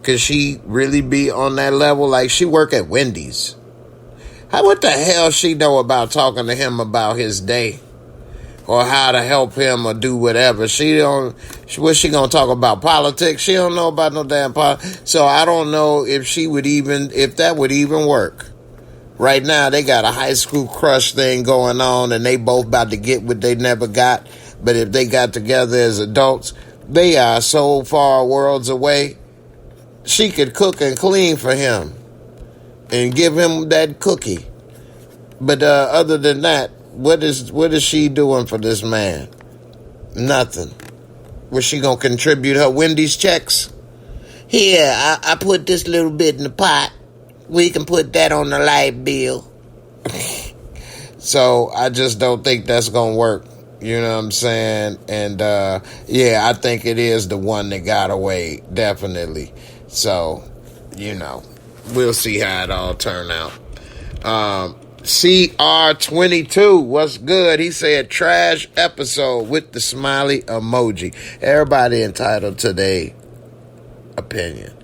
B: Could she really be on that level? Like, she work at Wendy's. What the hell she know about talking to him about his day? Or how to help him or do whatever. What's she gonna talk about? Politics? She don't know about no damn politics. So I don't know if that would even work. Right now, they got a high school crush thing going on, and they both about to get what they never got. But if they got together as adults, they are so far worlds away. She could cook and clean for him and give him that cookie. But other than that, what is she doing for this man? Nothing. Was she gonna contribute her Wendy's checks? Here, I put this little bit in the pot. We can put that on the light bill. So I just don't think that's gonna work. You know what I'm saying? And yeah, I think it is the one that got away, definitely. So, you know, we'll see how it all turn out. CR22, what's good? He said trash episode with the smiley emoji. Everybody entitled to their opinion.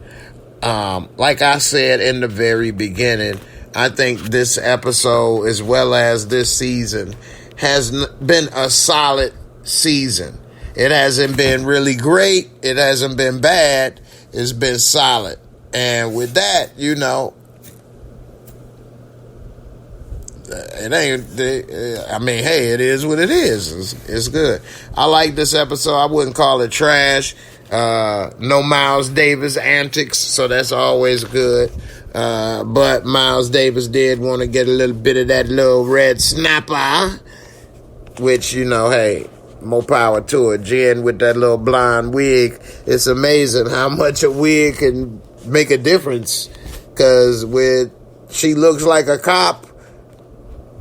B: Like I said in the very beginning, I think this episode, as well as this season, has been a solid season. It hasn't been really great. It hasn't been bad. It's been solid. And with that, you know, it ain't, I mean, hey, it is what it is. It's good. I like this episode. I wouldn't call it trash. No Miles Davis antics, so that's always good. But Miles Davis did want to get a little bit of that little red snapper, which, you know, hey, more power to her. Jen with that little blonde wig. It's amazing how much a wig can make a difference. Because she looks like a cop.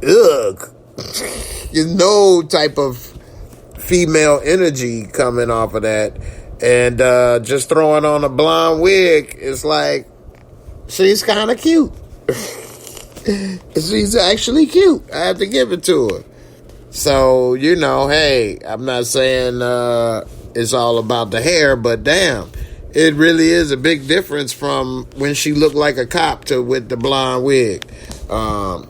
B: Ugh. There's no type of female energy coming off of that. And just throwing on a blonde wig, it's like, she's kind of cute. She's actually cute. I have to give it to her. So, hey, I'm not saying it's all about the hair, but damn, it really is a big difference from when she looked like a cop to with the blonde wig.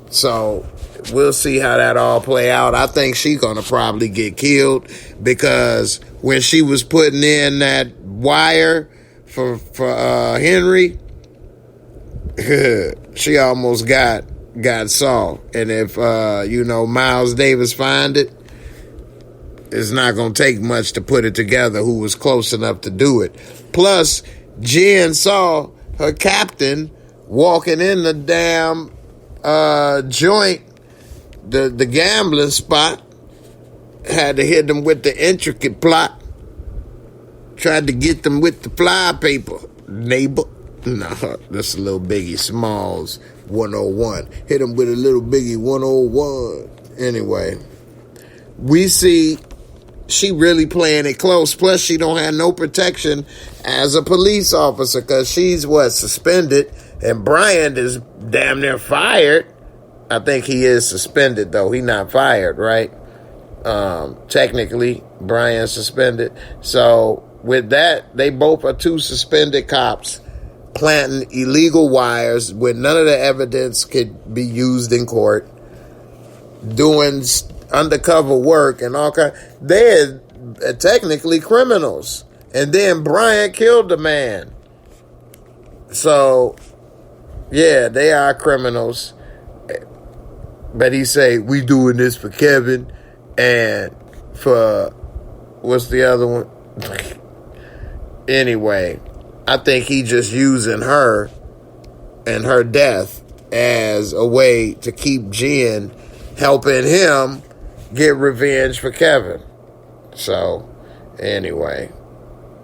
B: So we'll see how that all play out. I think she's going to probably get killed because when she was putting in that wire for Henry, she almost got Saul. And if, Miles Davis find it, it's not going to take much to put it together who was close enough to do it. Plus, Jen saw her captain walking in the damn joint, the gambling spot, had to hit them with the intricate plot, tried to get them with the fly paper, neighbor. No, that's a little Biggie Smalls 101. Hit him with a little Biggie 101. Anyway, we see she really playing it close. Plus, she don't have no protection as a police officer because she's, suspended. And Brian is damn near fired. I think he is suspended, though. He not fired, right? Technically, Brian's suspended. So, with that, they both are two suspended cops planting illegal wires where none of the evidence could be used in court, doing undercover work and all kind. They're technically criminals. And then Brian killed the man. So, yeah, they are criminals. But he say, we doing this for Kevin and for, what's the other one? Anyway, I think he just using her and her death as a way to keep Jen helping him get revenge for Kevin. So, anyway,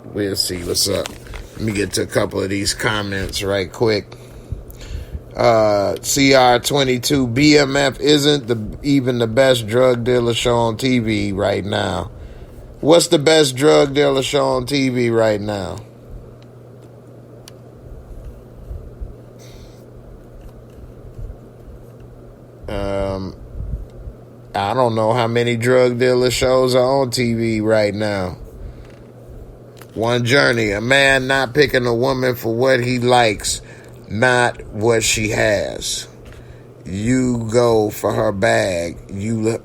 B: we'll see what's up. Let me get to a couple of these comments right quick. CR22, BMF isn't even the best drug dealer show on TV right now. What's the best drug dealer show on TV right now? I don't know how many drug dealer shows are on TV right now. One Journey, a man not picking a woman for what he likes, not what she has. You go for her bag. You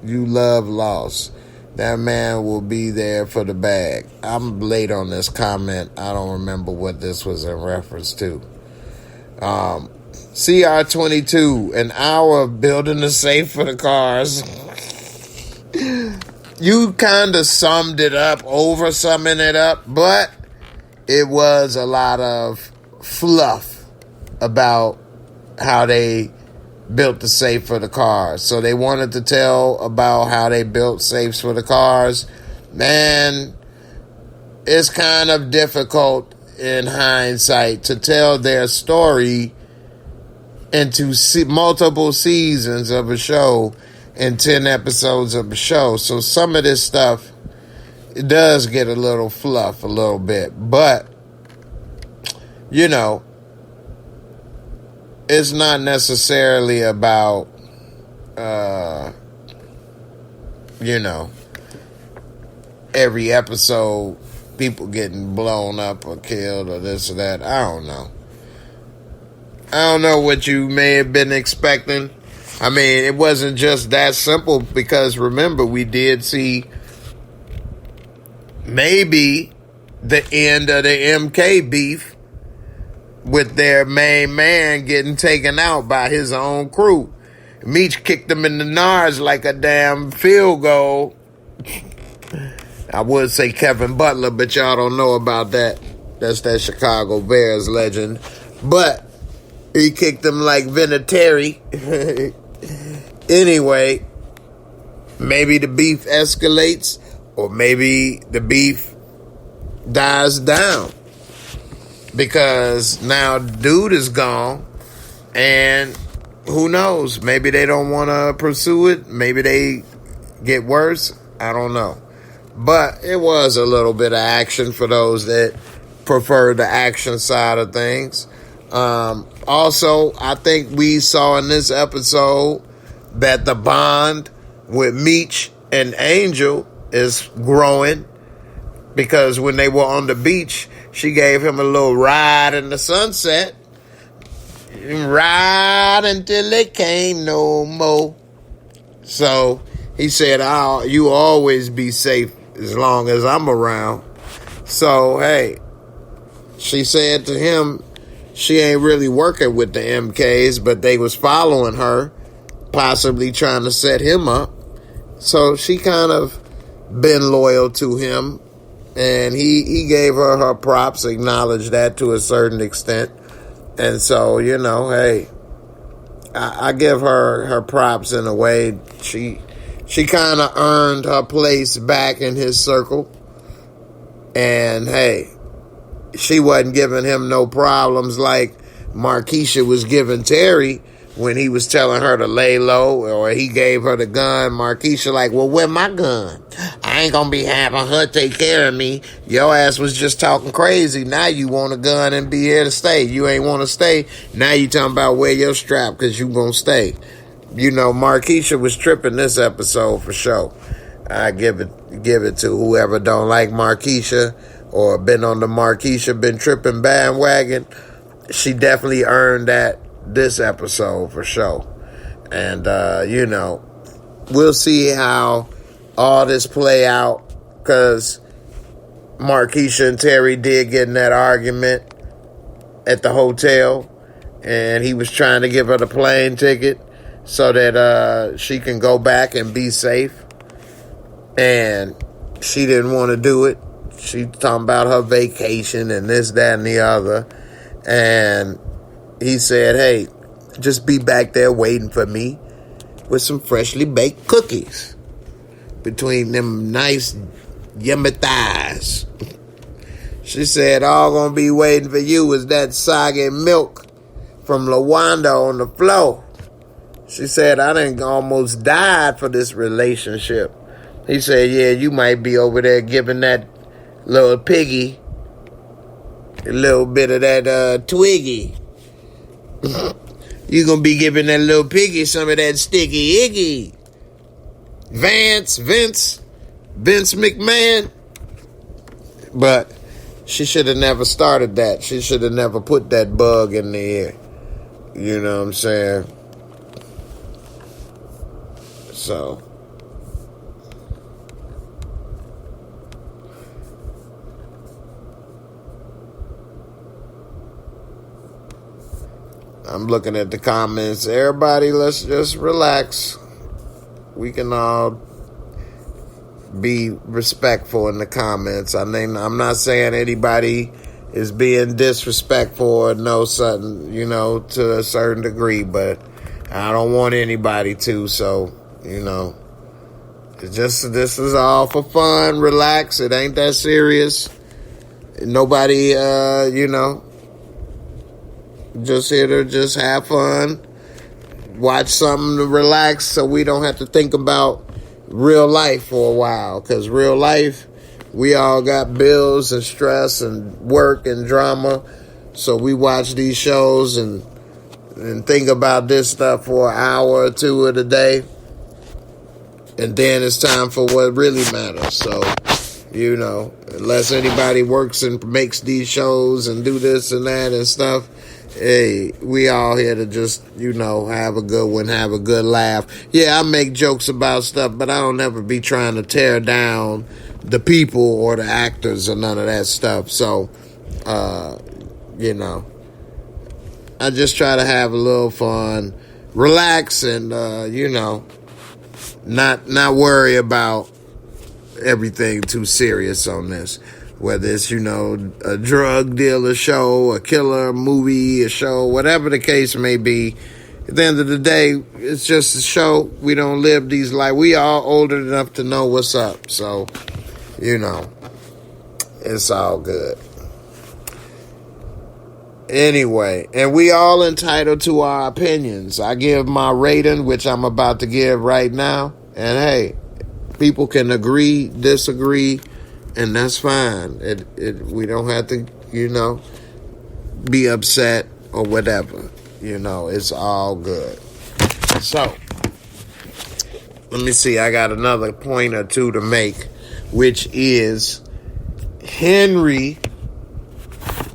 B: love loss. That man will be there for the bag. I'm late on this comment. I don't remember what this was in reference to. CR22, an hour of building a safe for the cars. You kind of summed it up, summing it up, but it was a lot of fluff about how they built the safe for the cars. So they wanted to tell about how they built safes for the cars. Man, it's kind of difficult in hindsight to tell their story into multiple seasons of a show and 10 episodes of a show. So some of this stuff, it does get a little fluff a little bit. But, it's not necessarily about, every episode people getting blown up or killed or this or that. I don't know. I don't know what you may have been expecting. I mean, it wasn't just that simple because remember, we did see maybe the end of the MK beef with their main man getting taken out by his own crew. Meech kicked him in the nards like a damn field goal. I would say Kevin Butler, but y'all don't know about that. That's that Chicago Bears legend. But he kicked him like Vinatieri. Anyway, maybe the beef escalates, or maybe the beef dies down. Because now dude is gone, and who knows? Maybe they don't want to pursue it. Maybe they get worse. I don't know. But it was a little bit of action for those that prefer the action side of things. Also, I think we saw in this episode that the bond with Meech and Angel is growing, because when they were on the beach, she gave him a little ride in the sunset. Ride until it can't no more. So he said, you always be safe as long as I'm around. So, hey, she said to him, she ain't really working with the MKs, but they was following her, possibly trying to set him up. So she kind of been loyal to him, and he gave her props, acknowledged that to a certain extent. And so, hey, I give her props in a way. She kind of earned her place back in his circle. And, hey, she wasn't giving him no problems like Markeisha was giving Terry when he was telling her to lay low, or he gave her the gun. Markeisha like, well, where my gun? I ain't gonna be having her take care of me. Your ass was just talking crazy. Now you want a gun and be here to stay. You ain't want to stay. Now you talking about wear your strap because you gonna stay. Markeisha was tripping this episode for sure. I give it to whoever don't like Markeisha or been on the Markeisha been tripping bandwagon. She definitely earned that this episode for sure. And we'll see how all this play out, because Markeisha and Terry did get in that argument at the hotel, and he was trying to give her the plane ticket so that she can go back and be safe, and she didn't want to do it. She talking about her vacation and this, that, and the other, and he said, hey, just be back there waiting for me with some freshly baked cookies between them nice yummy thighs. She said, all gonna be waiting for you is that soggy milk from LaWanda on the floor. She said, I done almost died for this relationship. He said, yeah, you might be over there giving that little piggy a little bit of that Twiggy. You gonna be giving that little piggy some of that sticky iggy. Vince McMahon. But she should have never started that. She should have never put that bug in the air. You know what I'm saying? So I'm looking at the comments. Everybody, let's just relax. We can all be respectful in the comments. I mean, I'm not saying anybody is being disrespectful or no something, to a certain degree, but I don't want anybody to. So, this is all for fun. Relax. It ain't that serious. Nobody, just here to just have fun, watch something to relax, so we don't have to think about real life for a while. Because real life, we all got bills and stress and work and drama, so we watch these shows and think about this stuff for an hour or two of the day, and then it's time for what really matters. So, unless anybody works and makes these shows and do this and that and stuff, hey, we all here to just, have a good one, have a good laugh. Yeah, I make jokes about stuff, but I don't ever be trying to tear down the people or the actors or none of that stuff. So, I just try to have a little fun, relax, and, not worry about everything too serious on this. Whether it's, a drug dealer show, a killer movie, a show, whatever the case may be, At the end of the day, it's just a show. We don't live these life. We all older enough to know what's up. So, it's all good. Anyway, and we all entitled to our opinions. I give my rating, which I'm about to give right now. And hey, people can agree, disagree, and that's fine. We don't have to, be upset or whatever. It's all good. So, let me see. I got another point or two to make, which is Henry,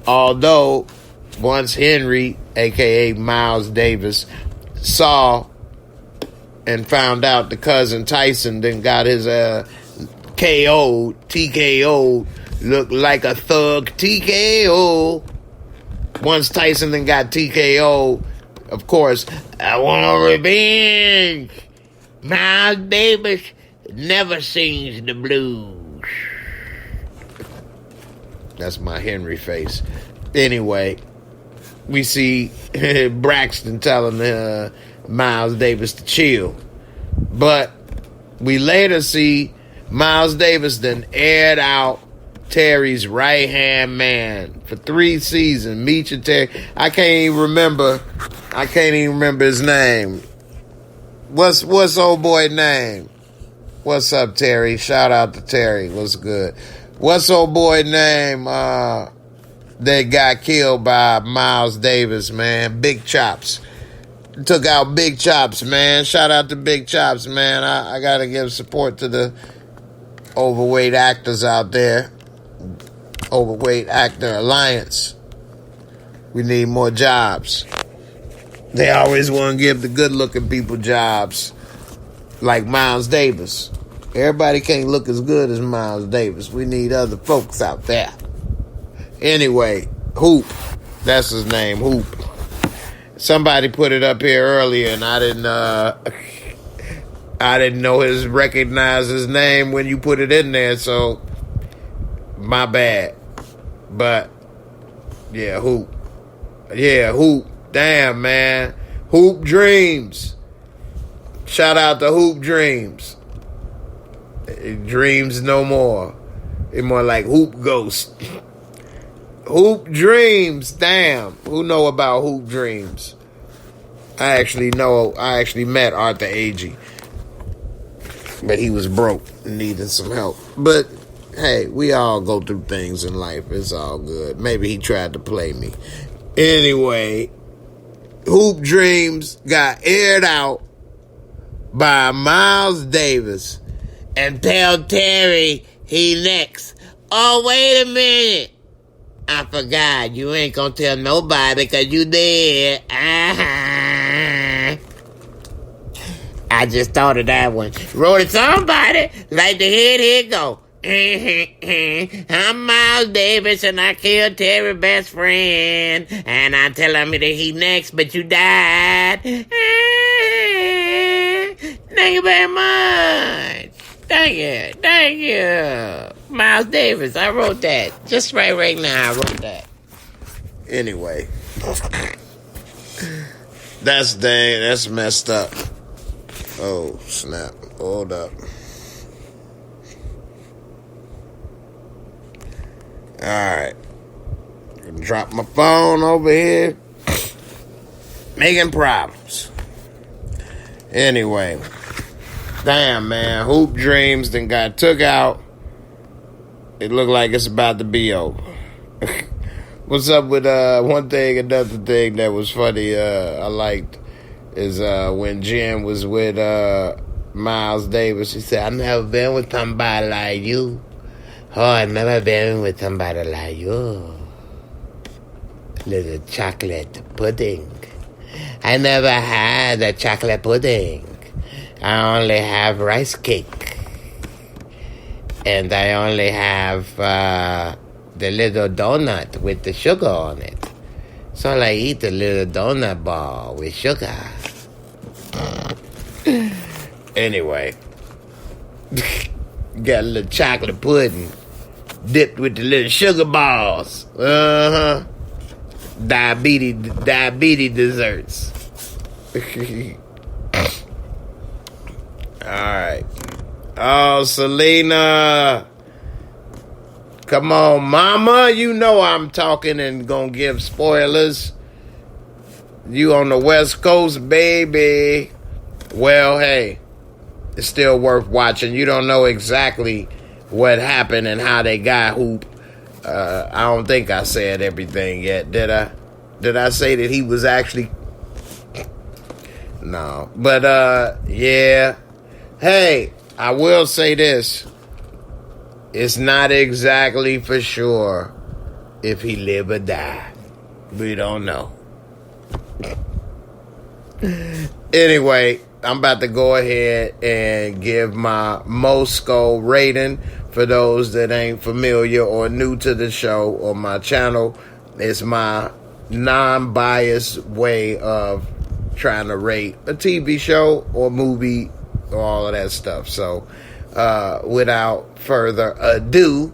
B: although once Henry, a.k.a. Miles Davis, saw and found out the cousin Tyson then got his TKO, looked like a thug TKO. Once Tyson then got TKO, of course, I want revenge. Miles Davis never sings the blues. That's my Henry face. Anyway, we see Braxton telling Miles Davis to chill. But we later see Miles Davis then aired out Terry's right-hand man for 3 seasons. Meet your Terry. I can't even remember his name. What's old boy name? What's up, Terry? Shout out to Terry. What's good? What's old boy name that got killed by Miles Davis, man? Big Chops. Took out Big Chops, man. Shout out to Big Chops, man. I got to give support to the overweight actors out there. Overweight Actor Alliance. We need more jobs. They always want to give the good-looking people jobs, like Miles Davis. Everybody can't look as good as Miles Davis. We need other folks out there. Anyway, Hoop. That's his name, Hoop. Somebody put it up here earlier, and I didn't recognize his name when you put it in there, so my bad. But yeah, Hoop. Yeah, Hoop. Damn, man. Hoop Dreams. Shout out to Hoop Dreams. Dreams no more. It's more like Hoop Ghost. Hoop Dreams. Damn. Who know about Hoop Dreams? I actually met Arthur Agee. But he was broke and needed some help. But hey, we all go through things in life. It's all good. Maybe he tried to play me. Anyway, Hoop Dreams got aired out by Miles Davis. And tell Terry he next. Oh, wait a minute. I forgot. You ain't gonna tell nobody because you dead. I just thought of that one. Wrote it somebody. Like to hear it, here it go. I'm Miles Davis and I killed Terry's best friend. And I tell him that he next, but you died. Thank you very much. Thank you. Miles Davis, I wrote that. Just right now, I wrote that. Anyway. That's messed up. Oh, snap. Hold up. Alright. Drop my phone over here. Making problems. Anyway. Damn, man. Hoop Dreams then got took out. It looked like it's about to be over. What's up with one thing, another thing that was funny I liked is when Jim was with Miles Davis. He said, I've never been with somebody like you. Oh, I've never been with somebody like you. Little chocolate pudding. I never had a chocolate pudding. I only have rice cake. And I only have the little donut with the sugar on it. So I eat the little donut ball with sugar. Anyway. Got a little chocolate pudding dipped with the little sugar balls. Diabetes desserts. Alright. Oh, Selena. Come on, mama. You know I'm talking and gonna give spoilers. You on the West Coast, baby. Well, hey, it's still worth watching. You don't know exactly what happened and how they got Hoop. I don't think I said everything yet, did I? Did I say that he was actually... No. But, yeah. Hey, I will say this. It's not exactly for sure if he live or die. We don't know. Anyway, I'm about to go ahead and give my MOORESCORE rating for those that ain't familiar or new to the show or my channel. It's my non-biased way of trying to rate a TV show or movie or all of that stuff. So, without further ado,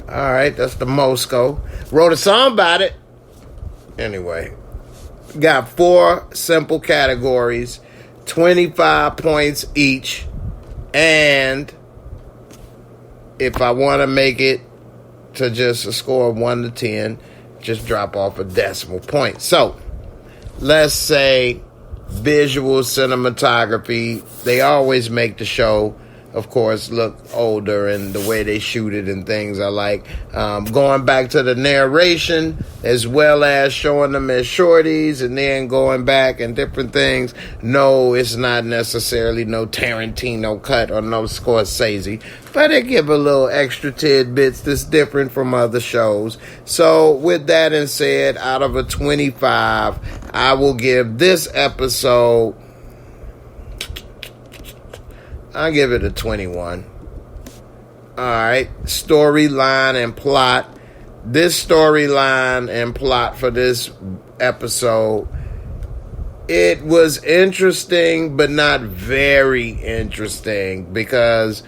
B: all right, that's the MOORESCORE. Wrote a song about it. Anyway, got 4 simple categories, 25 points each, and if I want to make it to just a score of 1 to 10, just drop off a decimal point. So, let's say visual cinematography. They always make the show, of course, look older, and the way they shoot it and things I like. Going back to the narration, as well as showing them as shorties and then going back and different things. No, it's not necessarily no Tarantino cut or no Scorsese, but they give a little extra tidbits that's different from other shows. So with that and said, out of a 25, I will give this episode, I'll give it a 21. Alright, storyline and plot. This storyline and plot for this episode, it was interesting, but not very interesting, because,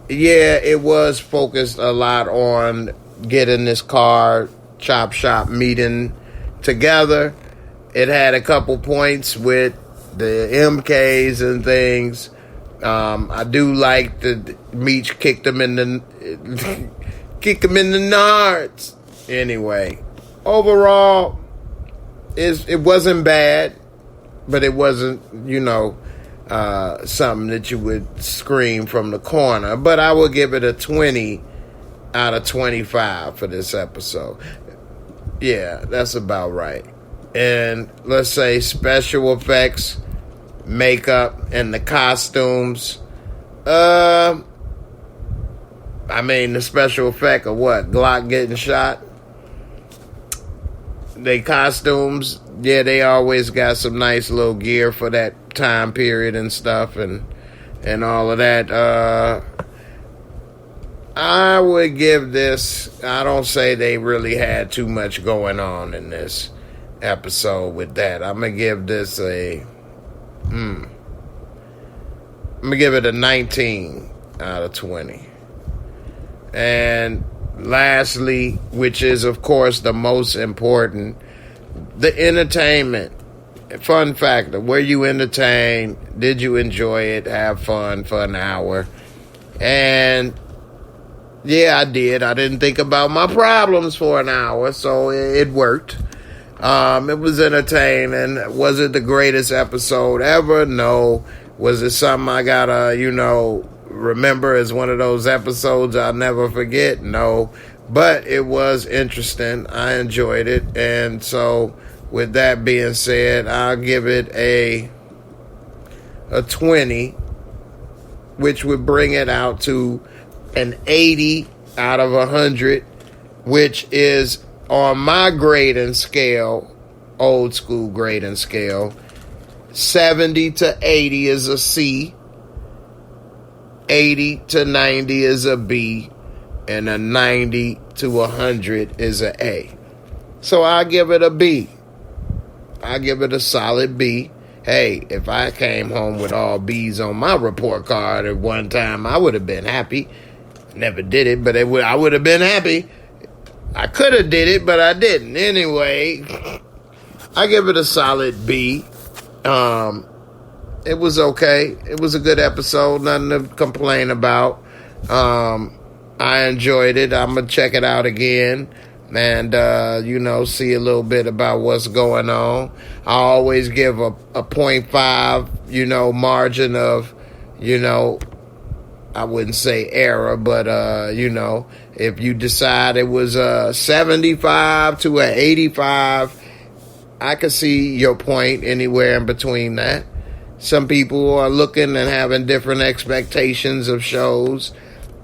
B: yeah, it was focused a lot on getting this car chop shop meeting together. It had a couple points with the MKs and things. I do like the Meech kicked him in the nards. Anyway, overall, it wasn't bad, but it wasn't, something that you would scream from the corner. But I will give it a 20 out of 25 for this episode. Yeah, that's about right. And let's say special effects, makeup, and the costumes. The special effect of what? Glock getting shot? They costumes, yeah, they always got some nice little gear for that time period and stuff and all of that. I would give this, I don't say they really had too much going on in this episode with that. I'm going to give this I'm going to give it a 19 out of 20. And lastly, which is, of course, the most important, the entertainment. Fun factor. Were you entertained? Did you enjoy it? Have fun for an hour? And yeah, I did. I didn't think about my problems for an hour, so it worked. It was entertaining. Was it the greatest episode ever? No. Was it something I gotta, remember as one of those episodes I'll never forget? No. But it was interesting. I enjoyed it. And so, with that being said, I'll give it a 20, which would bring it out to an 80 out of 100, which is on my grading scale, old school grading scale. 70 to 80 is a C, 80 to 90 is a B, and a 90 to 100 is a A. So I give it a B. I give it a solid B. Hey, if I came home with all B's on my report card at one time, I would have been happy. Never did it, but I would have been happy. I could have did it, but I didn't. Anyway, I give it a solid B. It was okay. It was a good episode. Nothing to complain about. I enjoyed it. I'm going to check it out again and, see a little bit about what's going on. I always give a 0.5, margin of, I wouldn't say error, but, if you decide it was a 75 to an 85, I could see your point anywhere in between that. Some people are looking and having different expectations of shows.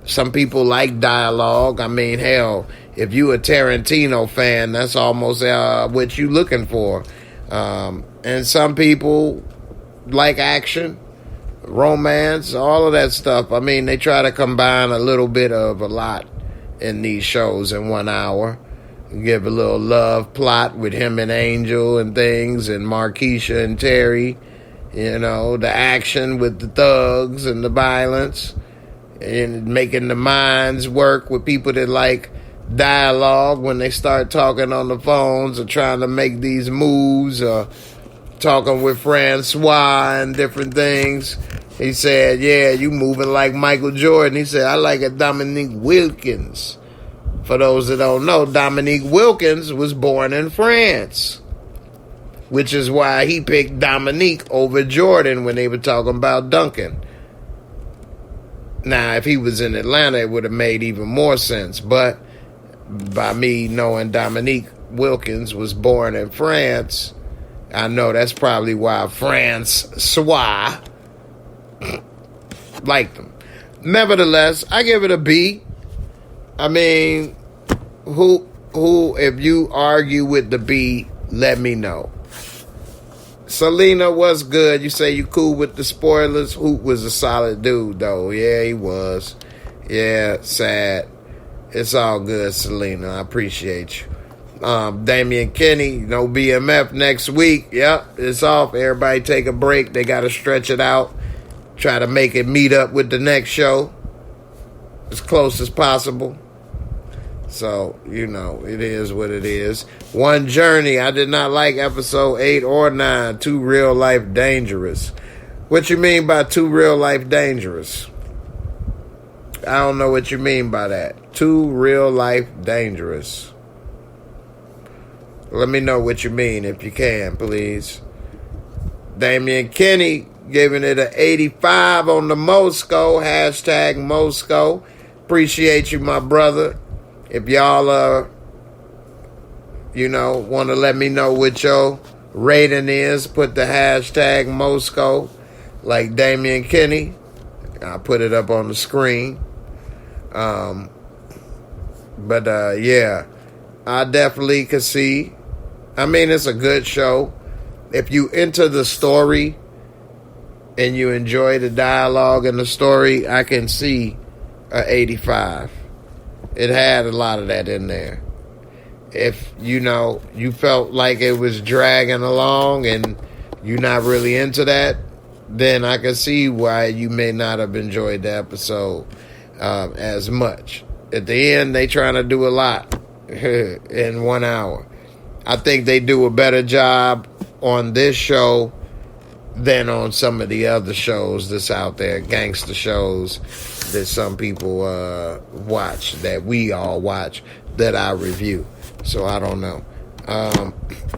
B: Some people like dialogue. I mean, hell, if you a Tarantino fan, that's almost what you looking for. And some people like action, romance, all of that stuff. I mean, they try to combine a little bit of a lot in these shows in 1 hour. Give a little love plot with him and Angel and things, and Markeisha and Terry. The action with the thugs and the violence, and making the minds work with people that like dialogue when they start talking on the phones or trying to make these moves or talking with Francois and different things. He said, yeah, you moving like Michael Jordan. He said, I like a Dominique Wilkins. For those that don't know, Dominique Wilkins was born in France, which is why he picked Dominique over Jordan when they were talking about Duncan. Now, if he was in Atlanta, it would have made even more sense. But by me knowing Dominique Wilkins was born in France, I know that's probably why Francois liked him. Nevertheless, I give it a B. I mean, who, if you argue with the B, let me know. Selena, what's good? You say you cool with the spoilers? Hoop was a solid dude, though. Yeah, he was. Yeah, sad. It's all good, Selena. I appreciate you. Damian Kenny, no BMF next week. Yep, it's off. Everybody take a break. They got to stretch it out. Try to make it meet up with the next show as close as possible. So, it is what it is. One Journey. I did not like episode 8 or 9. Too real life dangerous. What you mean by too real life dangerous? I don't know what you mean by that. Too real life dangerous. Let me know what you mean if you can, please. Damian Kenny giving it an 85 on the Mosco. Hashtag Mosco. Appreciate you, my brother. If y'all, want to let me know what your rating is, put the hashtag Mosco, like Damian Kenny. I'll put it up on the screen. Yeah, I definitely could see. I mean, it's a good show. If you into the story and you enjoy the dialogue and the story, I can see a 85. It had a lot of that in there. If, you felt like it was dragging along and you're not really into that, then I can see why you may not have enjoyed the episode as much. At the end, they trying to do a lot in 1 hour. I think they do a better job on this show than on some of the other shows that's out there, gangster shows that some people watch, that we all watch, that I review. So I don't know.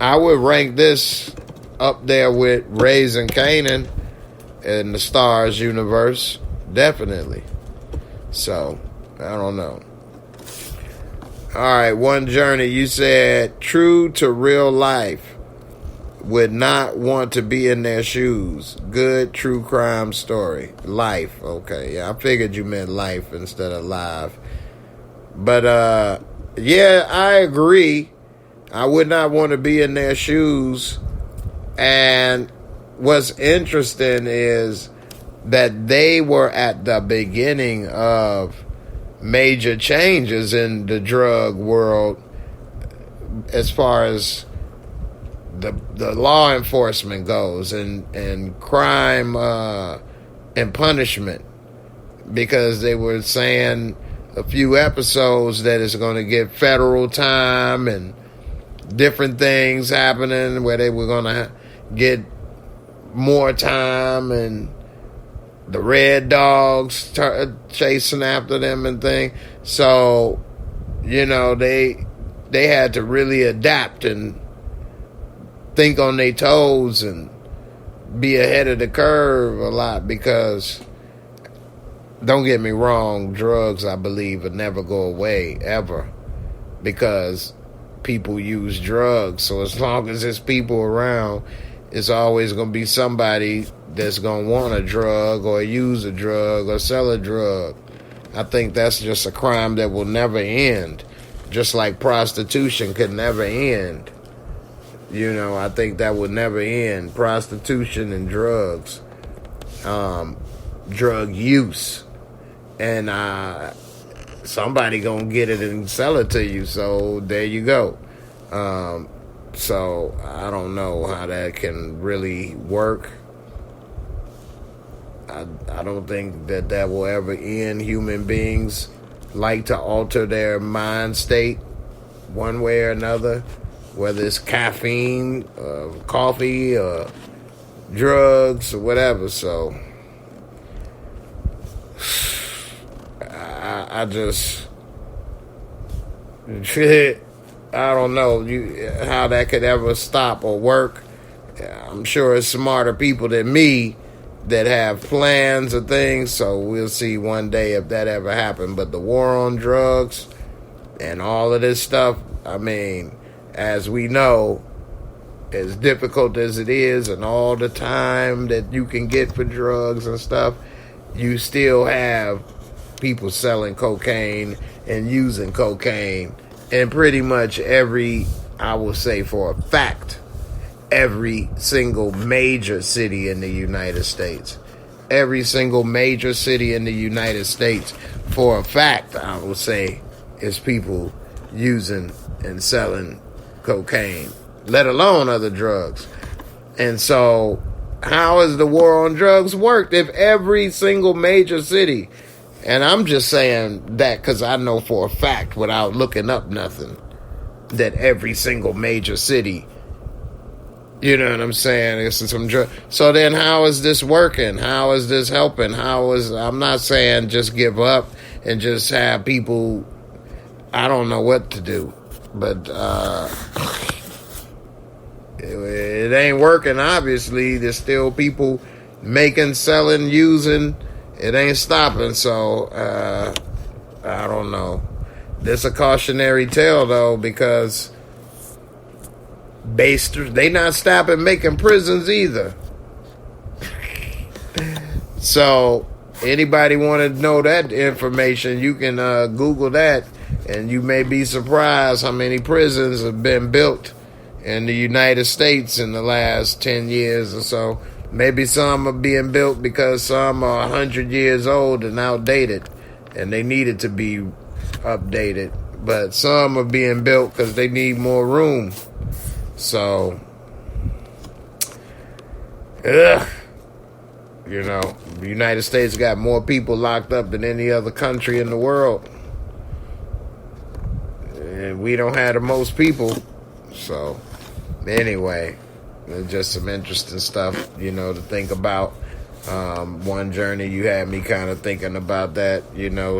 B: I would rank this up there with Raising Kanan in the Stars universe, definitely. So I don't know. All right, One Journey. You said true to real life. Would not want to be in their shoes. Good true crime story. Life. Okay, yeah, I figured you meant life instead of live. But, yeah, I agree. I would not want to be in their shoes. And what's interesting is that they were at the beginning of major changes in the drug world as far as the law enforcement goes and crime and punishment, because they were saying a few episodes that it's going to get federal time and different things happening where they were going to get more time, and the red dogs chasing after them and things. So, they had to really adapt and think on their toes and be ahead of the curve a lot, because don't get me wrong, drugs, I believe, will never go away ever, because people use drugs. So as long as there's people around, it's always going to be somebody that's going to want a drug or use a drug or sell a drug. I think that's just a crime that will never end, just like prostitution could never end. I think that would never end. Prostitution and drugs, drug use, and somebody gonna get it and sell it to you. So there you go. So I don't know how that can really work. I don't think that will ever end. Human beings like to alter their mind state one way or another, whether it's caffeine, coffee, or drugs, or whatever. So I just I don't know how that could ever stop or work. I'm sure it's smarter people than me that have plans or things, so we'll see one day if that ever happened. But the war on drugs and all of this stuff, I mean, as we know, as difficult as it is and all the time that you can get for drugs and stuff, you still have people selling cocaine and using cocaine in pretty much every, I will say for a fact, every single major city in the United States. Every single major city in the United States, for a fact, I will say, is people using and selling cocaine, let alone other drugs. And so, how has the war on drugs worked if every single major city, and I'm just saying that because I know for a fact without looking up nothing, that every single major city, you know what I'm saying, it's some drug. So then how is this working? How is this helping? I'm not saying just give up and just have people, I don't know what to do, but it ain't working, obviously. There's still people making, selling, using. It ain't stopping, so I don't know. This a cautionary tale, though, because they not stopping making prisons either. So anybody want to know that information, you can Google that, and you may be surprised how many prisons have been built in the United States in the last 10 years or so. Maybe some are being built because some are 100 years old and outdated, and they needed to be updated. But some are being built because they need more room. So, the United States got more people locked up than any other country in the world. And we don't have the most people. So, anyway, just some interesting stuff, to think about. One journey you had me kind of thinking about that,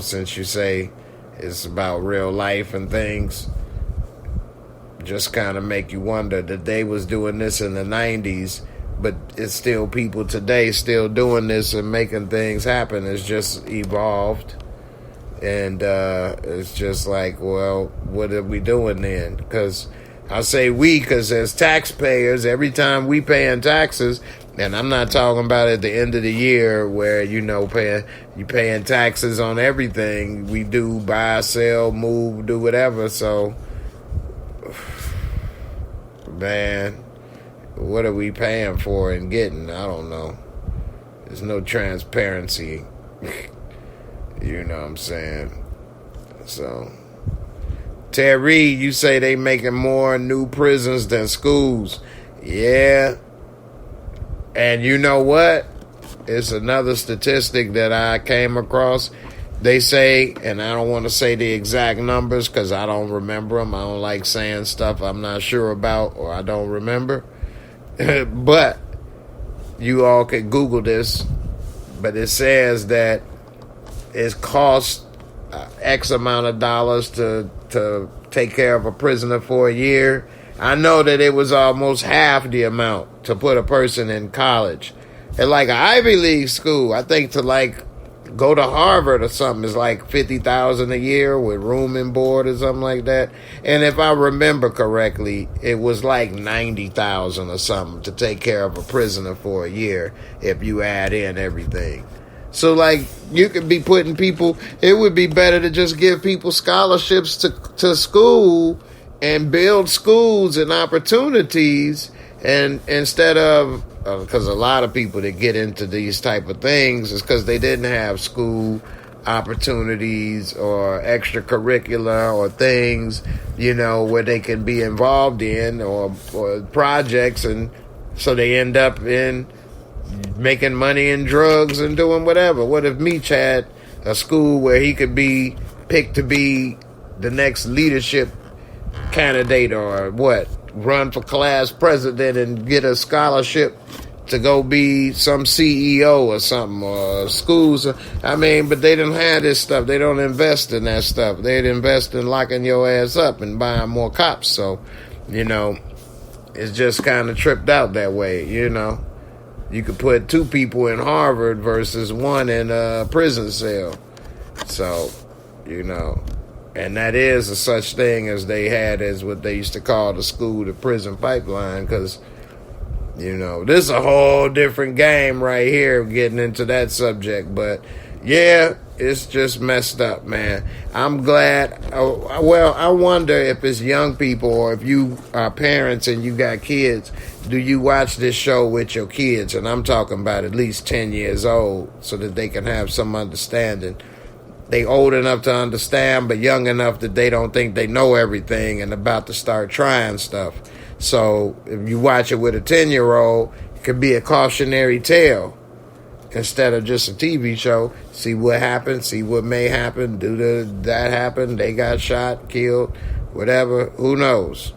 B: since you say it's about real life and things. Just kind of make you wonder that they was doing this in the 90s, but it's still people today still doing this and making things happen. It's just evolved. And it's just like, well, what are we doing then? Because I say we, because as taxpayers, every time we paying taxes, and I'm not talking about at the end of the year where, you paying taxes on everything we do, buy, sell, move, do whatever. So, man, what are we paying for and getting? I don't know. There's no transparency. You know what I'm saying? So, Terry, you say they making more new prisons than schools. Yeah. And you know what? It's another statistic that I came across. They say, and I don't want to say the exact numbers because I don't remember them. I don't like saying stuff I'm not sure about or I don't remember. But you all can Google this. But it says that it costs X amount of dollars to take care of a prisoner for a year. I know that it was almost half the amount to put a person in college. At like an Ivy League school, I think to like go to Harvard or something is like $50,000 a year with room and board or something like that. And if I remember correctly, it was like $90,000 or something to take care of a prisoner for a year if you add in everything. So like you could be putting people. It would be better to just give people scholarships to school and build schools and opportunities, and instead of because a lot of people that get into these type of things is because they didn't have school opportunities or extracurricular or things, where they can be involved in or projects, and so they end up in making money in drugs and doing whatever. What if Meech had a school where he could be picked to be the next leadership candidate or run for class president and get a scholarship to go be some CEO or something, or schools. I mean, but they don't have this stuff. They don't invest in that stuff. They'd invest in locking your ass up and buying more cops. So, it's just kind of tripped out that way, You could put 2 people in Harvard versus 1 in a prison cell. So, and that is a such thing as they had as what they used to call the school to prison pipeline, because, this is a whole different game right here getting into that subject. But, yeah, it's just messed up, man. I'm glad. I wonder if it's young people or if you are parents and you got kids, do you watch this show with your kids? And I'm talking about at least 10 years old so that they can have some understanding. They old enough to understand, but young enough that they don't think they know everything and about to start trying stuff. So if you watch it with a 10-year-old, it could be a cautionary tale instead of just a TV show. See what happens, see what may happen, that happen, they got shot, killed, whatever, who knows?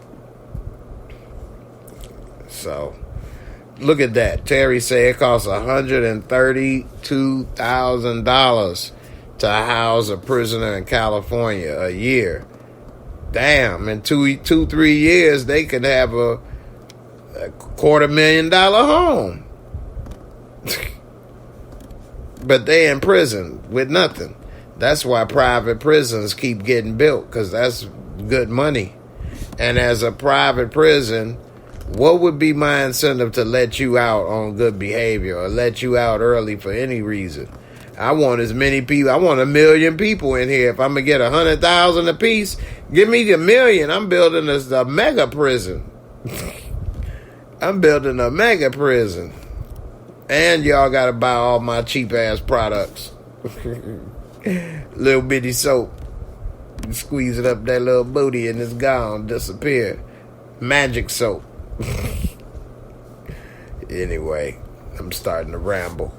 B: So, look at that. Terry said it costs $132,000 to house a prisoner in California a year. Damn, in 3 years, they could have a $250,000 home. But they in prison with nothing. That's why private prisons keep getting built, because that's good money. And as a private prison, what would be my incentive to let you out on good behavior or let you out early for any reason? I want as many people. I want 1 million people in here. If I'm going to get 100,000 a piece, give me the 1 million. I'm building a mega prison. I'm building a mega prison. And y'all got to buy all my cheap-ass products. Little bitty soap. You squeeze it up that little booty and it's gone. Disappear. Magic soap. Anyway, I'm starting to ramble.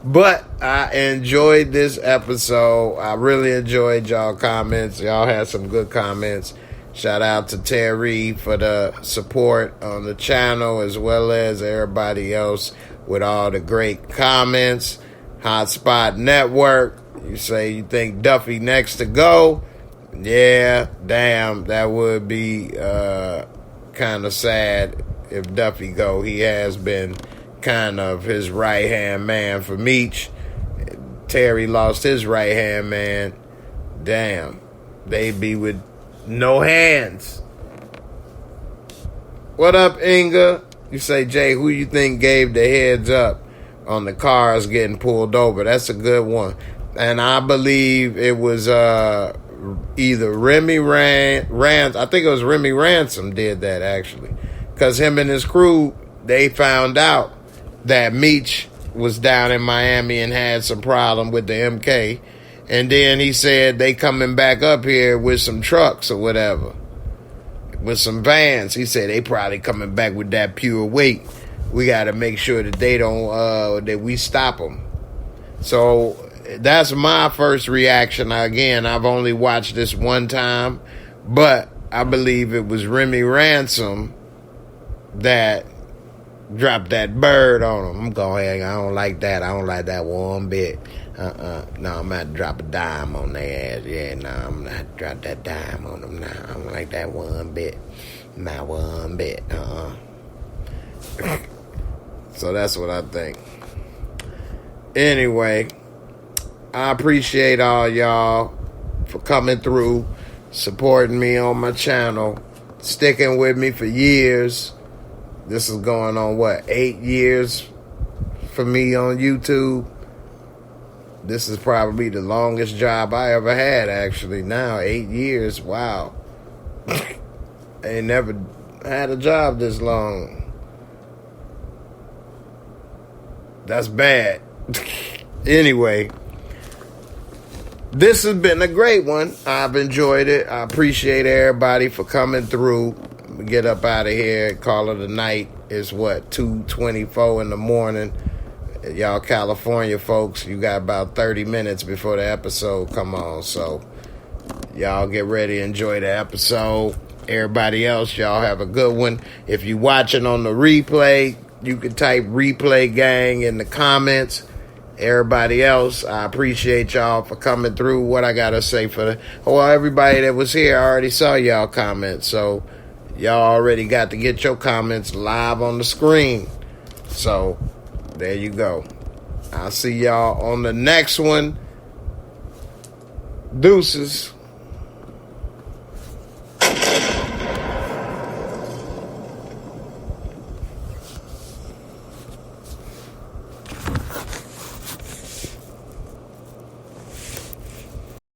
B: But I enjoyed this episode. I really enjoyed y'all comments. Y'all had some good comments. Shout out to Terry for the support on the channel, as well as everybody else with all the great comments. Hotspot Network, you say you think Duffy next to go. Yeah, damn, that would be kind of sad if Duffy go. He has been kind of his right-hand man for Meech. Terry lost his right-hand man. Damn, they be with no hands. What up, Inga? You say, Jay, who you think gave the heads up on the cars getting pulled over? That's a good one. And I believe it was either Remy Ransom. I think it was Remy Ransom did that, actually. Because him and his crew, they found out that Meech was down in Miami and had some problem with the MK. And then he said they coming back up here with some trucks or whatever. with some vans. He said they probably coming back with that pure weight. We got to make sure that they don't, that we stop them. So that's my first reaction. Again, I've only watched this one time, but I believe it was Remy Ransom that dropped that bird on him. I'm going, I don't like that. I don't like that one bit. No, I'm going to drop a dime on their ass. Yeah, no, I'm not going to drop that dime on them. No, I don't like that one bit. Not one bit. So that's what I think. Anyway, I appreciate all y'all for coming through, supporting me on my channel, sticking with me for years. This is going on, 8 years for me on YouTube. This is probably the longest job I ever had, actually. Now, 8 years. Wow. I ain't never had a job this long. That's bad. Anyway, this has been a great one. I've enjoyed it. I appreciate everybody for coming through. Get up out of here and call it a night. It's 2:24 in the morning. Y'all California folks, you got about 30 minutes before the episode come on. So y'all get ready, enjoy the episode. Everybody else, y'all have a good one. If you watching on the replay, you can type replay gang in the comments. Everybody else, I appreciate y'all for coming through. What I gotta say everybody that was here, I already saw y'all comments. So y'all already got to get your comments live on the screen. So there you go. I'll see y'all on the next one. Deuces.